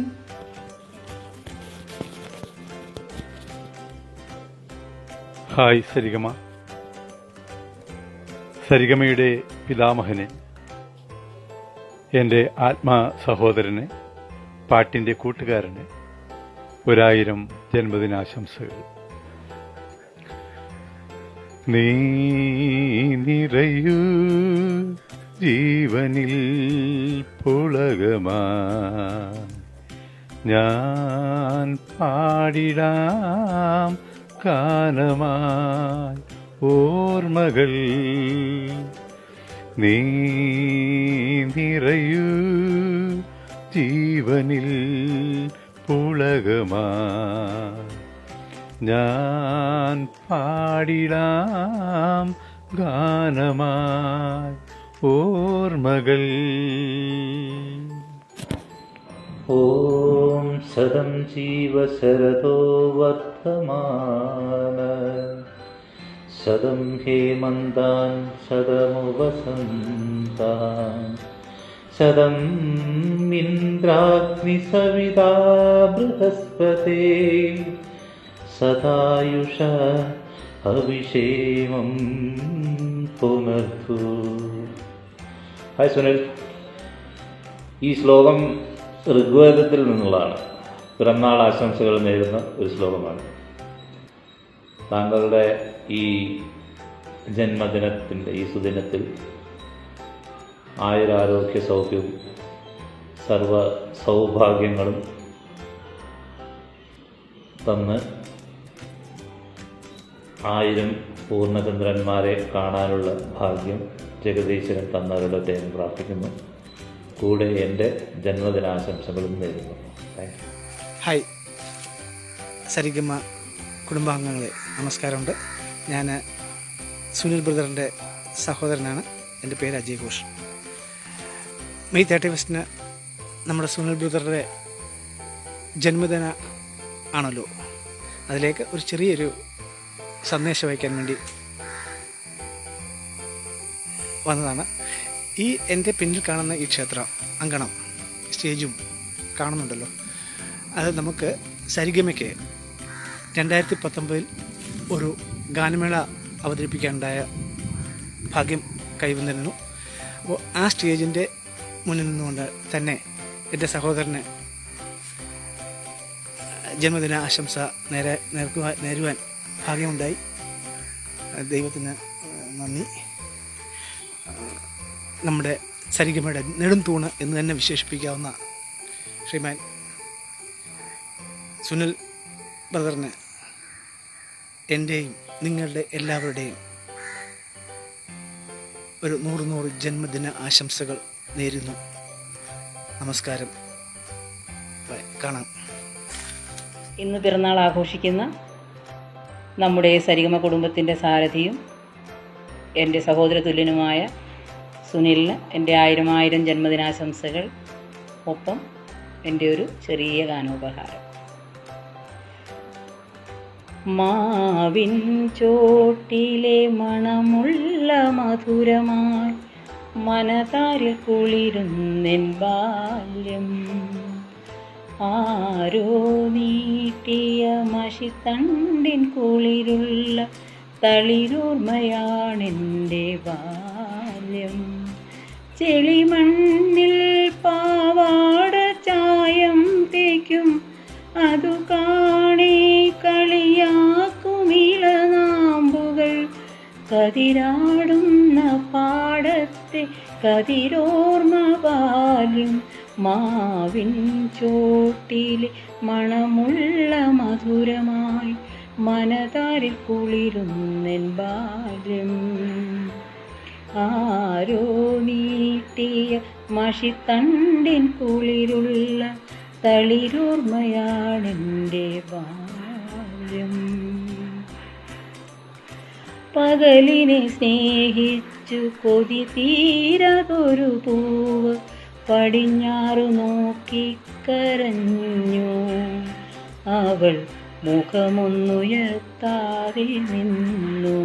Hi Sarigama. സരിഗമയുടെ പിതാമഹന്, എൻ്റെ ആത്മാ സഹോദരന്, പാട്ടിൻ്റെ കൂട്ടുകാരന് 1000 ജന്മദിനാശംസകൾ. നീ നിറയൂ ജീവനിൽ പുളകമാ ഞാൻ പാടിടാം ഗാനമായി ഓർമ്മകൾ. നീ നിറയൂ ജീവനിൽ പുളകമാ ഞാൻ പാടിടാം ഗാനമായി ഓർമ്മകൾ. ഓം സദം ജീവ ശരദോ വർത്തമാന ശതം ഹേമന്താൻ ശതമു വസന്താൻ ശതം ഇന്ദ്രാഗ്നി സവിതാ ബൃഹസ്പതേ സദായുഷ അഭിഷേകം പുനർഭൂ. ഹായ് സുനിൽ, ഈ ശ്ലോകം ഋഗ്വേദത്തിൽ നിന്നുള്ളതാണ്. പിറന്നാൾ ആശംസകൾ നേരുന്ന ഒരു ശ്ലോകമാണ്. താങ്കളുടെ ഈ ജന്മദിനത്തിൻ്റെ ഈ സുദിനത്തിൽ ആയുരാരോഗ്യ സൗഖ്യവും സർവ സൗഭാഗ്യങ്ങളും തന്ന് 1000 പൂർണ്ണചന്ദ്രന്മാരെ കാണാനുള്ള ഭാഗ്യം ജഗദീശ്വരൻ തന്നവരുടെ എന്ന് പ്രാർത്ഥിക്കുന്നു. കൂടെ എൻ്റെ ജന്മദിനാശംസകളും നേരുന്നു. Thank you. ഹായ് സരിഗമ കുടുംബാംഗങ്ങളെ, നമസ്കാരമുണ്ട്. ഞാൻ സുനിൽ ബ്രദറിൻ്റെ സഹോദരനാണ്. എൻ്റെ പേര് അജയ് ഘോഷ്. മെയ് 31 നമ്മുടെ സുനിൽ ബ്രദറുടെ ജന്മദിന ആണല്ലോ. അതിലേക്ക് ഒരു ചെറിയൊരു സന്ദേശം വയ്ക്കാൻ വേണ്ടി വന്നതാണ്. ഈ എൻ്റെ പിന്നിൽ കാണുന്ന ഈ ക്ഷേത്ര അങ്കണം, സ്റ്റേജും കാണുന്നുണ്ടല്ലോ, അത് നമുക്ക് സരിഗമയ്ക്ക് 2019 ഒരു ഗാനമേള അവതരിപ്പിക്കാനുണ്ടായ ഭാഗ്യം കൈവന്നിരുന്നു. അപ്പോൾ ആ സ്റ്റേജിൻ്റെ മുന്നിൽ നിന്നുകൊണ്ട് തന്നെ എൻ്റെ സഹോദരന് ജന്മദിന ആശംസ നേരുവാൻ ഭാഗ്യമുണ്ടായി. ദൈവത്തിന് നന്ദി. നമ്മുടെ സരിഗമയുടെ നെടും തൂണ് എന്ന് തന്നെ വിശേഷിപ്പിക്കാവുന്ന ശ്രീമാൻ സുനിൽ ബ്രദറിന് എൻ്റെയും നിങ്ങളുടെ എല്ലാവരുടെയും ഒരു 100 ജന്മദിന ആശംസകൾ നേരുന്നു. നമസ്കാരം. കാണാം. ഇന്ന് പിറന്നാൾ ആഘോഷിക്കുന്ന നമ്മുടെ സരിഗമ കുടുംബത്തിൻ്റെ സാരഥിയും എൻ്റെ സഹോദര തുല്യനുമായ സുനിലിന് എൻ്റെ 1000 ജന്മദിനാശംസകൾ. ഒപ്പം എൻ്റെ ഒരു ചെറിയ ഗാനോപഹാരം. മാവിൻ ചോട്ടിലെ മണമുള്ള മധുരമായി മനതാരിൽ കുളിരുന്നെൻ ബാല്യം. ആരോ നീട്ടിയ മഷിത്തണ്ടിൻ കുളിരുള്ള തളിരോർമ്മയാണെൻ്റെ ബാല്യം. ചെളിമണ്ണിൽ പാവാട ചായം തേക്കും അതു കാണേ കളിയാക്കുമിളനാമ്പുകൾ. കതിരാടുന്ന പാടത്തെ കതിരോർമ്മ ബാല്യം. മാവിൻ ചോട്ടിലെ മണമുള്ള മധുരമായി മനതാരിൽ കുളിരുന്നെൻ ബാല്യം. ആരോ നീട്ടിയ മഷിത്തണ്ടിൻ കുളിരുള്ള തളിരോർമ്മയാണെൻ്റെ ബാല്യം. പകലിനെ സ്നേഹിച്ചു കൊതി തീരതൊരു പൂവ് പടിഞ്ഞാറു നോക്കിക്കരഞ്ഞു. അവൾ മുഖമൊന്നുയർത്താതെ നിന്നു.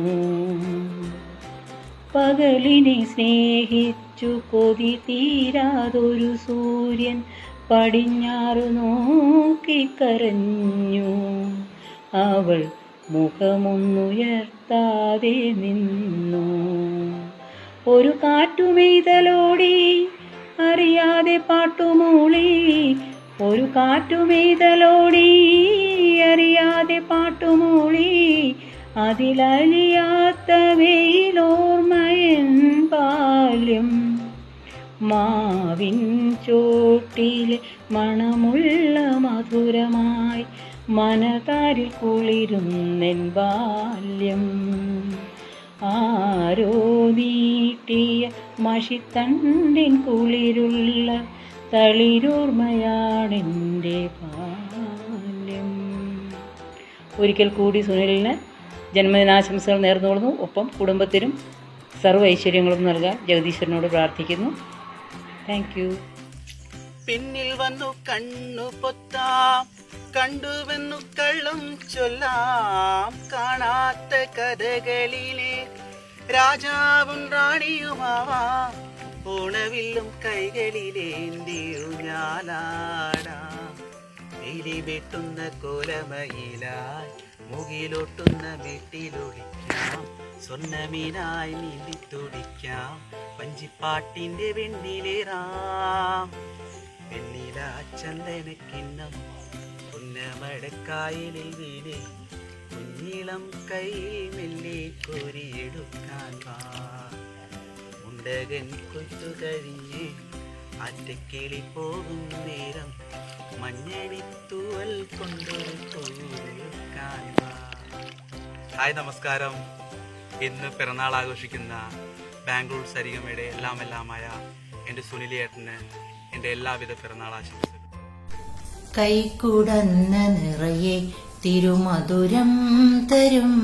പകലിനെ സ്നേഹിച്ചു കൊതി തീരാതൊരു സൂര്യൻ പടിഞ്ഞാറു നോക്കിക്കരഞ്ഞു. അവൾ മുഖമൊന്നുയർത്താതെ നിന്നു. ഒരു കാറ്റുമെയ്തലോടി അറിയാതെ പാട്ടുമൂളി. ഒരു കാറ്റുമെയ്തലോടി അറിയാതെ പാട്ടുമൂളി. അതിലലിയാത്ത വെയിലോർമ്മയൻ ബാല്യം. മാവിൻ ചോട്ടിലെ മണമുള്ള മധുരമായി മനതാരിൽ കുളിരുന്നെൻ ബാല്യം. ആരോ നീട്ടിയ മഷിത്തണ്ടിൻ കുളിരുള്ള തളിരോർമ്മയാണെൻ്റെ ബാല്യം. ഒരിക്കൽ കൂടി സുനിലിന് ജന്മദിനാശംസകൾ നേർന്നുകൊള്ളുന്നു. ഒപ്പം കുടുംബത്തിനും സർവ്വ ഐശ്വര്യങ്ങളും നൽകാൻ ജഗദീശ്വരനോട് പ്രാർത്ഥിക്കുന്നു. Thank you. പിന്നിൽ വന്നു കണ്ണു പൊത്താം, കണ്ടുവെന്നു കള്ളം ചൊല്ലാം. കാണാത്ത കഥകളിലെ രാജാവും റാണിയുമാവാം. ഓണവില്ലും കൈകളിലേന്തിയുഞ്ഞാലാടാം. എലി വെട്ടുന്ന കോലമയിലായി മുകിലൊട്ടുന്ന വീട്ടിലൊളിക്കാം. സ്വർണ്ണമീനായി നീന്തി തുടിക്കാം. വഞ്ചിപ്പാട്ടിന്റെ വെണ്ണിലേറാം. വെണ്ണില ചന്ദനക്കിണ്ണം പുന്നമടക്കായലിൽ വീണേ. കുഞ്ഞിളം കൈയിൽ മെല്ലെ കോരിയെടുക്കാൻ വാ. മുണ്ടകൻ കൊയ്ത്തു കഴിഞ്ഞ് അറ്റക്കിളി പോകും നേരം മഞ്ഞണിത്തൂവൽ കൊണ്ടൊരു പൂക്കാൻ വാ. ഹായ്, നമസ്കാരം. ഇന്ന് പിറന്നാൾ ആഘോഷിക്കുന്ന ബാംഗ്ലൂർ സരിഗമയുടെ എല്ലാമായ എൻ്റെ സുനിലേട്ടന് എൻ്റെ എല്ലാവിധ പിറന്നാൾ ആശംസകളും. കൈക്കുടന്ന നിറയെ തിരുമധുരം തരും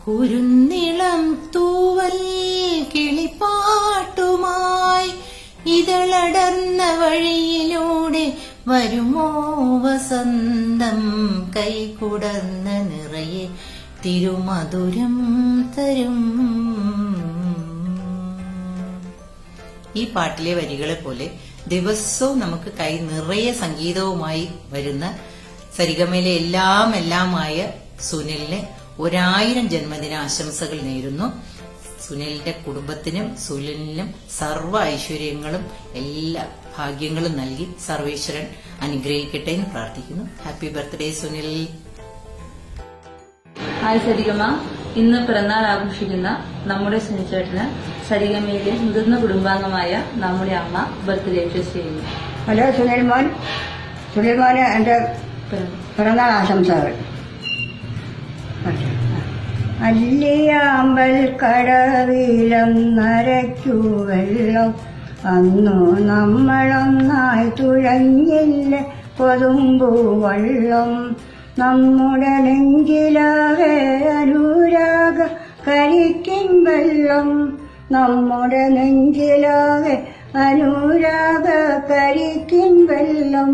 കുരുന്നിളം തൂവൽ കിളിപ്പാട്ടുമായി. ഇതളടർന്ന വഴിയിലൂടെ വരുമോ വസന്തം. കൈക്കുടന്ന നിറയെ തിരുമധുരം തരും. ഈ പാട്ടിലെ വരികളെ പോലെ ദിവസവും നമുക്ക് കൈ നിറയെ സംഗീതവുമായി വരുന്ന സരിഗമയിലെ എല്ലാമായ സുനിലിന് 1000 ജന്മദിന ആശംസകൾ നേരുന്നു. സുനിലിന്റെ കുടുംബത്തിനും സുനിലിനും സർവ്വ ഐശ്വര്യങ്ങളും എല്ലാ ഭാഗ്യങ്ങളും നൽകി സർവേശ്വരൻ അനുഗ്രഹിക്കട്ടെ എന്ന് പ്രാർത്ഥിക്കുന്നു. Happy birthday Sunil. ഹായ് സരിഗമ. ഇന്ന് പിറന്നാൾ ആഘോഷിക്കുന്ന നമ്മുടെ സുനിച്ചേട്ടന് സരിഗമയിലെ മുതിർന്ന കുടുംബാംഗമായ നമ്മുടെ അമ്മ ബർത്ത്ഡേ വിഷ് ചെയ്യുന്നു. ഹലോ സുനിൽ മോൻ. സുനിൽ മോന് എന്റെ പിറന്നാൾ ആശംസകൾ. അല്ലിയാമ്പൽ കടവിലം നരയ്ക്കു വെള്ളം അന്നു നമ്മളൊന്നായി തുഴഞ്ഞില്ല കൊതുമ്പു വള്ളം. നമ്മുടെ നെഞ്ചിലാകെ അനുരാഗ കരിക്കിൻ വെള്ളം. നമ്മുടെ നെഞ്ചിലാകെ അനുരാഗ കരിക്കിൻ വെള്ളം.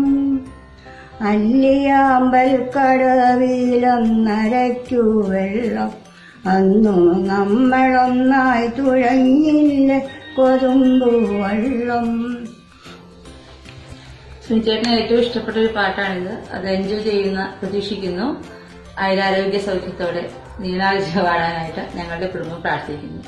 അല്ലിയാമ്പൽ കടവിലം നരയ്ക്കു വെള്ളം അന്നു നമ്മളൊന്നായി തുഴഞ്ഞില്ല കൊതുമ്പു വള്ളം. സുനിച്ചേട്ടന് ഏറ്റവും ഇഷ്ടപ്പെട്ട ഒരു പാട്ടാണിത്. അത് എൻജോയ് ചെയ്യുന്ന പ്രതീക്ഷിക്കുന്നു. ആയുരാരോഗ്യ സൗഖ്യത്തോടെ നീളാഴ്ച പാടാനായിട്ട് ഞങ്ങളുടെ കുടുംബം പ്രാർത്ഥിക്കുന്നു.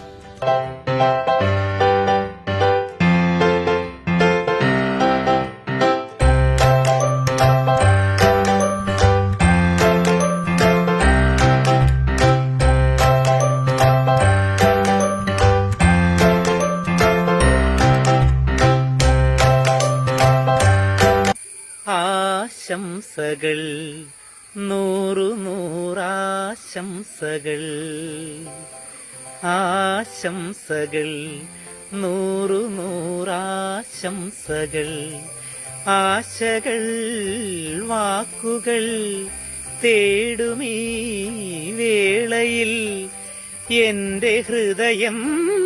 ആശംസകൾ നൂറു നൂറാശംസകൾ, ആശംസകൾ നൂറു നൂറാശംസകൾ. ആശകൾ വാക്കുകൾ തേടുമീ വേളയിൽ എന്റെ ഹൃദയം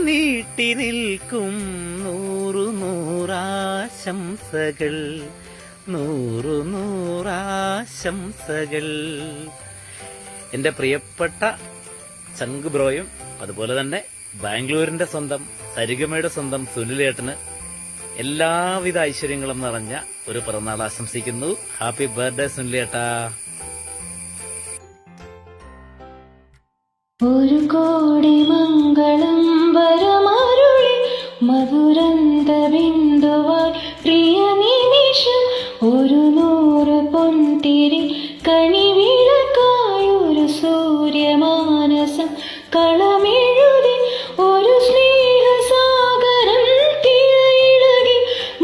നീട്ടി നിൽക്കും നൂറു നൂറാശംസകൾ, നൂറു നൂറാശംസകൾ. എൻ്റെ പ്രിയപ്പെട്ട ചങ്ക് ബ്രോയും അതുപോലെ തന്നെ ബാംഗ്ലൂരിന്റെ സ്വന്തം സരിഗമയുടെ സ്വന്തം സുനിലേട്ടന് എല്ലാവിധ ഐശ്വര്യങ്ങളും നിറഞ്ഞ ഒരു പിറന്നാൾ ആശംസിക്കുന്നു. ഹാപ്പി ബർത്ത്ഡേ സുനിലേട്ടാ. ഒരു കോടി മംഗളം വരമരുളി മധുരന്ത ബിന്ദുവായി പ്രിയ നിമിഷം ഒരു 100 പൊൻതിരി കണിവിളക്കായി ഒരു സൂര്യമാനസം കളമെഴുതി ഒരു സ്നേഹസാഗരം തിരയിളകി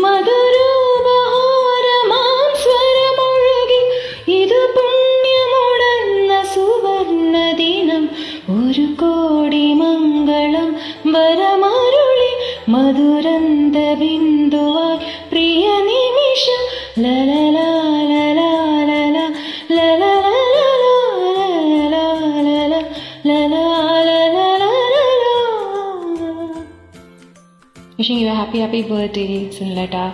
മധുരോപഹാരമാം സ്വരമൊഴുകി ഇത് പുണ്യമുടന്ന സുവർണ ദിനം ഒരു കോടി മംഗളം വരമരുളി മധുരന്ത ബിന്ദുവായി പ്രിയ നിമിഷം ലലലാ ലലാ ലലാ ലലാ ലലാ ലലാ. വിഷിംഗ് യു ഹാപ്പി ബർത്ത്ഡേ സുനിലേട്ടാ.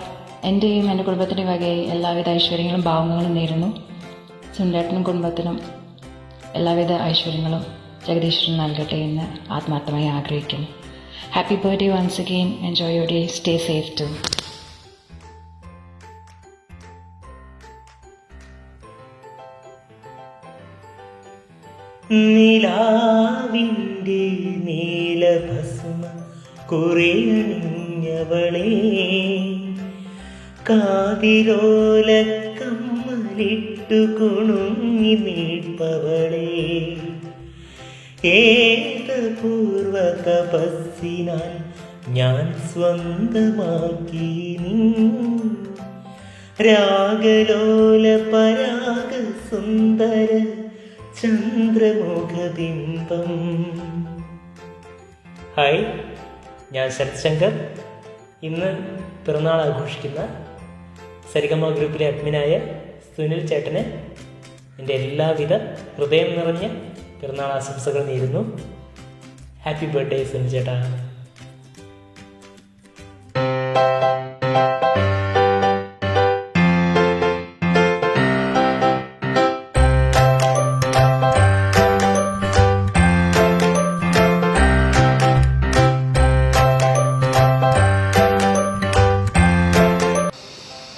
എൻ്റെയും എൻ്റെ കുടുംബത്തിൻ്റെ വകയായി എല്ലാവിധ ഐശ്വര്യങ്ങളും ഭാവങ്ങളും നേരുന്നു. സുനിലേട്ടനും കുടുംബത്തിനും എല്ലാവിധ ഐശ്വര്യങ്ങളും ജഗദീശ്വരൻ നൽകട്ടെ എന്ന് ആത്മാർത്ഥമായി ആഗ്രഹിക്കുന്നു. Happy birthday once again. Enjoy your day. Stay safe too. നിലാവിൻ്റെ നീലഭസ്മ കുറിയണിഞ്ഞവളെ, കാതിരോലക്കമ്മലിട്ടു കുണുങ്ങി നിൽപ്പവളെ, ഏതപൂർവ തപസ്സിനാൽ ഞാൻ സ്വന്തമാക്കി നിൻ രാഗലോല പരാഗ സുന്ദര ചന്ദ്രമുഖബിംബം. ഹായ്, ഞാൻ ശരത് ശങ്കർ. ഇന്ന് പിറന്നാൾ ആഘോഷിക്കുന്ന സരിഗമ ഗ്രൂപ്പിലെ അഡ്മിനായ സുനിൽ ചേട്ടന് എൻ്റെ എല്ലാവിധ ഹൃദയം നിറഞ്ഞ പിറന്നാൾ ആശംസകൾ നേരുന്നു. ഹാപ്പി ബർത്ത്ഡേ സുനിൽ ചേട്ടാ.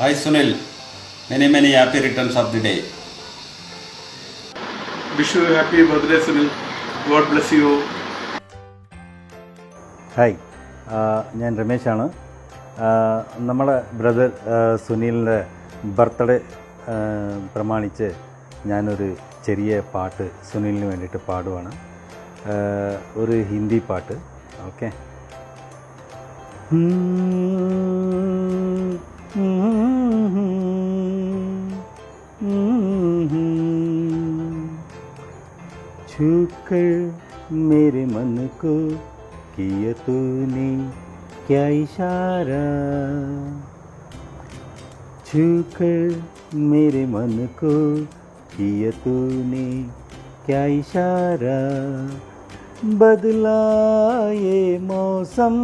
Hi Sunil, many happy returns of the day. Wish you happy birthday Sunil. God bless you. Hi, ഞാൻ രമേശാണ്. നമ്മുടെ ബ്രദർ സുനിലിൻ്റെ ബർത്ത്ഡേ പ്രമാണിച്ച് ഞാനൊരു ചെറിയ പാട്ട് സുനിലിന് വേണ്ടിയിട്ട് പാടുവാണ്. ഒരു ഹിന്ദി പാട്ട്. ഓക്കെ. छूकर मेरे मन को किया तूने क्या इशारा, छूकर मेरे मन को किया तूने क्या इशारा, बदला ये मौसम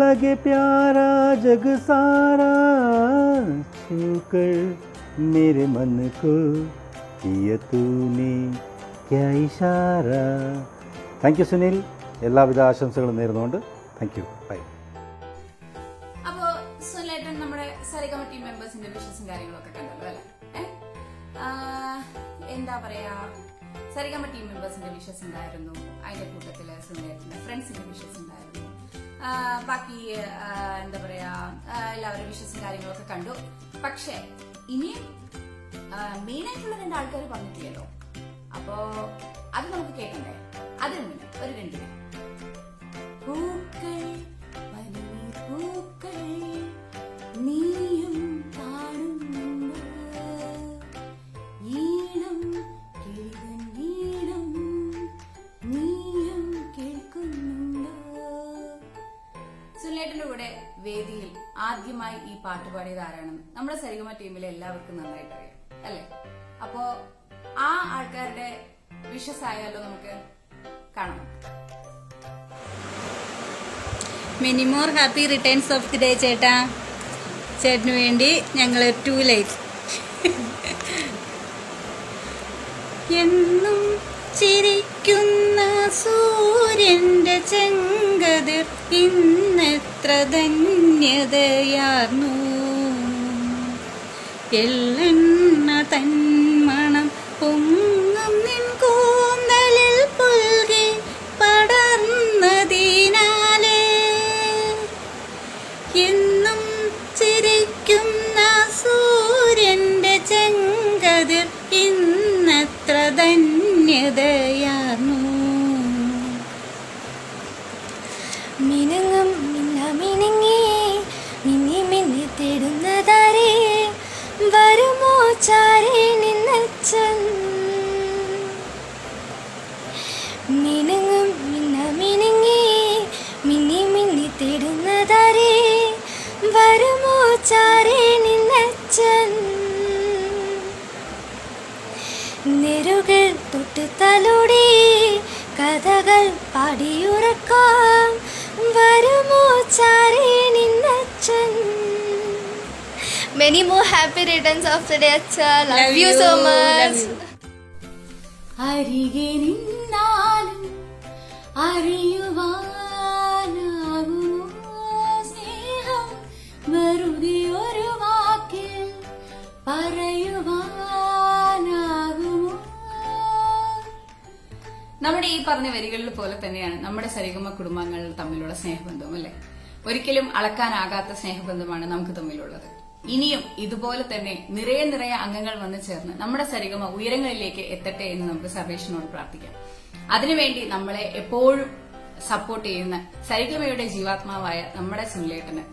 लगे प्यारा जग सारा, छूकर मेरे मन को किया तूने क्या इशारा. Thank you Sunil. എല്ലാവിധ ആശംസകളും നേരുന്നുകൊണ്ട് താങ്ക് യു. ബൈ. ടീം മെമ്പേഴ്സിന്റെ വിഷസും കാര്യങ്ങളൊക്കെ കണ്ടല്ലോ അല്ലെ? എന്താ പറയാ, സരിഗമ ടീം മെമ്പേഴ്സിന്റെ വിഷസ് ഉണ്ടായിരുന്നു, അതിന്റെ കൂട്ടത്തില് സുനിലേട്ടന്റെ ഫ്രണ്ട്സിന്റെ വിഷസ് ഉണ്ടായിരുന്നു, ബാക്കി എന്താ പറയാ എല്ലാവരും വിഷസും കാര്യങ്ങളൊക്കെ കണ്ടു. പക്ഷെ ഇനിയും മെയിൻ ആയിട്ടുള്ള 2 ആൾക്കാർ പറഞ്ഞിട്ടില്ലല്ലോ, അപ്പോ അത് നമുക്ക് കേൾക്കണ്ടേ? അതിന് മുന്നേ ഒരു 2 മിനിറ്റ്. പൂക്കൾ പൂക്കൾ നീയും കാണുന്നുണ്ടോ, ഈണം കേൾക്കും ഈണം നീയും കേൾക്കുന്നുണ്ടോ. സുനിലേട്ടന്റെ കൂടെ വേദിയിൽ ആദ്യമായി ഈ പാട്ട് പാടിയത് ആരാണെന്ന് നമ്മുടെ സരിഗമ ടീമിലെ എല്ലാവർക്കും നന്നായിട്ട് അറിയാം അല്ലെ? അപ്പോ ആ ആൾക്കാരുടെ വിഷസ് ആയാലോ നമുക്ക് കാണാം. Many more happy returns of the day ചേട്ടാ. ചേട്ടന് വേണ്ടി ഞങ്ങൾ 2 ലൈറ്റ്. എന്നും ചിരിക്കുന്ന സൂര്യന്റെ ചെങ്കതിർ ഇന്നെത്ര ധന്യതയാർന്നു, എള്ളെണ്ണ തന്മണം പൊങ്ങും നിൻ കൂന്തലിൽ പുൽകി പടർന്നതിനാലേ. എന്നും ചിരിക്കുന്ന സൂര്യന്റെ ചെങ്കതിർ ഇന്നത്ര ധന്യതയാർന്നു. മിനുങ്ങും മിനുങ്ങി മിന്നി മിന്നി തേടുന്നതാരേ, വരുമോ ചാരേ നിന്നച്ഛൻ. മിനുങ്ങും മിനുങ്ങി മിന്നി മിന്നി തേടുന്നതാരേ, വരുമോ ചാരേ നിന്നച്ഛൻ. നെറുകൾ തൊട്ട് തലോടി കഥകൾ പാടിയുറക്കാം, വരുമോ ചാരേ നിന്നച്ഛൻ. Many more happy returns of the day, Acha. Love you so much. അരികെ നിന്നാലും അറിയുവാനാകുമോ സ്നേഹം, വെറുതെ ഒരു വാക്കിൽ പറയുവാനാകുമോ. നമ്മുടെ ഈ പറഞ്ഞ വരികളിൽ പോലെ തന്നെയാണ് നമ്മുടെ സരിഗമ കുടുംബങ്ങൾ തമ്മിലുള്ള സ്നേഹബന്ധവും അല്ലെ? ഒരിക്കലും അളക്കാനാകാത്ത സ്നേഹബന്ധമാണ് നമുക്ക് തമ്മിലുള്ളത്. ഇനിയും ഇതുപോലെ തന്നെ നിറയെ അംഗങ്ങൾ വന്നു ചേർന്ന് നമ്മുടെ സരിഗമ ഉയരങ്ങളിലേക്ക് എത്തട്ടെ എന്ന് നമുക്ക് സർവേഷനോട് പ്രാർത്ഥിക്കാം. അതിനുവേണ്ടി നമ്മളെ എപ്പോഴും സപ്പോർട്ട് ചെയ്യുന്ന സരിഗമയുടെ ജീവാത്മാവായ നമ്മുടെ സുനിലേട്ടന്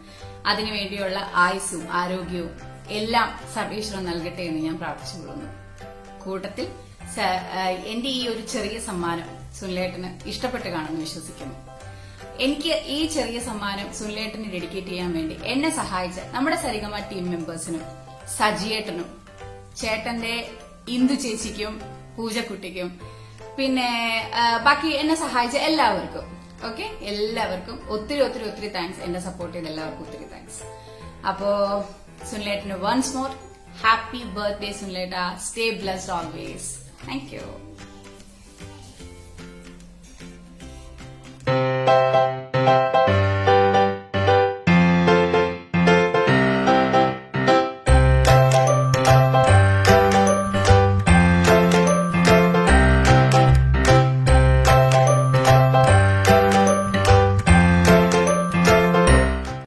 അതിനുവേണ്ടിയുള്ള ആയുസ്സും ആരോഗ്യവും എല്ലാം സർവേശ്വരൻ നൽകട്ടെ എന്ന് ഞാൻ പ്രാർത്ഥിച്ചുകൊള്ളുന്നു. കൂട്ടത്തിൽ എന്റെ ഈ ഒരു ചെറിയ സമ്മാനം സുനിലേട്ടന് ഇഷ്ടപ്പെട്ട് കാണുമെന്ന് വിശ്വസിക്കുന്നു. എനിക്ക് ഈ ചെറിയ സമ്മാനം സുനിലേട്ടന് ഡെഡിക്കേറ്റ് ചെയ്യാൻ വേണ്ടി എന്നെ സഹായിച്ച നമ്മുടെ സരിഗമ ടീം മെമ്പേഴ്സിനും സജിയേട്ടനും ചേട്ടന്റെ ഇന്ദു ചേച്ചിക്കും പൂജക്കുട്ടിക്കും പിന്നെ ബാക്കി എന്നെ സഹായിച്ച എല്ലാവർക്കും എല്ലാവർക്കും ഒത്തിരി താങ്ക്സ്. എന്നെ സപ്പോർട്ട് ചെയ്ത എല്ലാവർക്കും ഒത്തിരി താങ്ക്സ്. അപ്പോ സുനിലേട്ടന് വൺസ് മോർ ഹാപ്പി ബർത്ത്ഡേ സുനിലേട്ട. Stay blessed always. Thank U.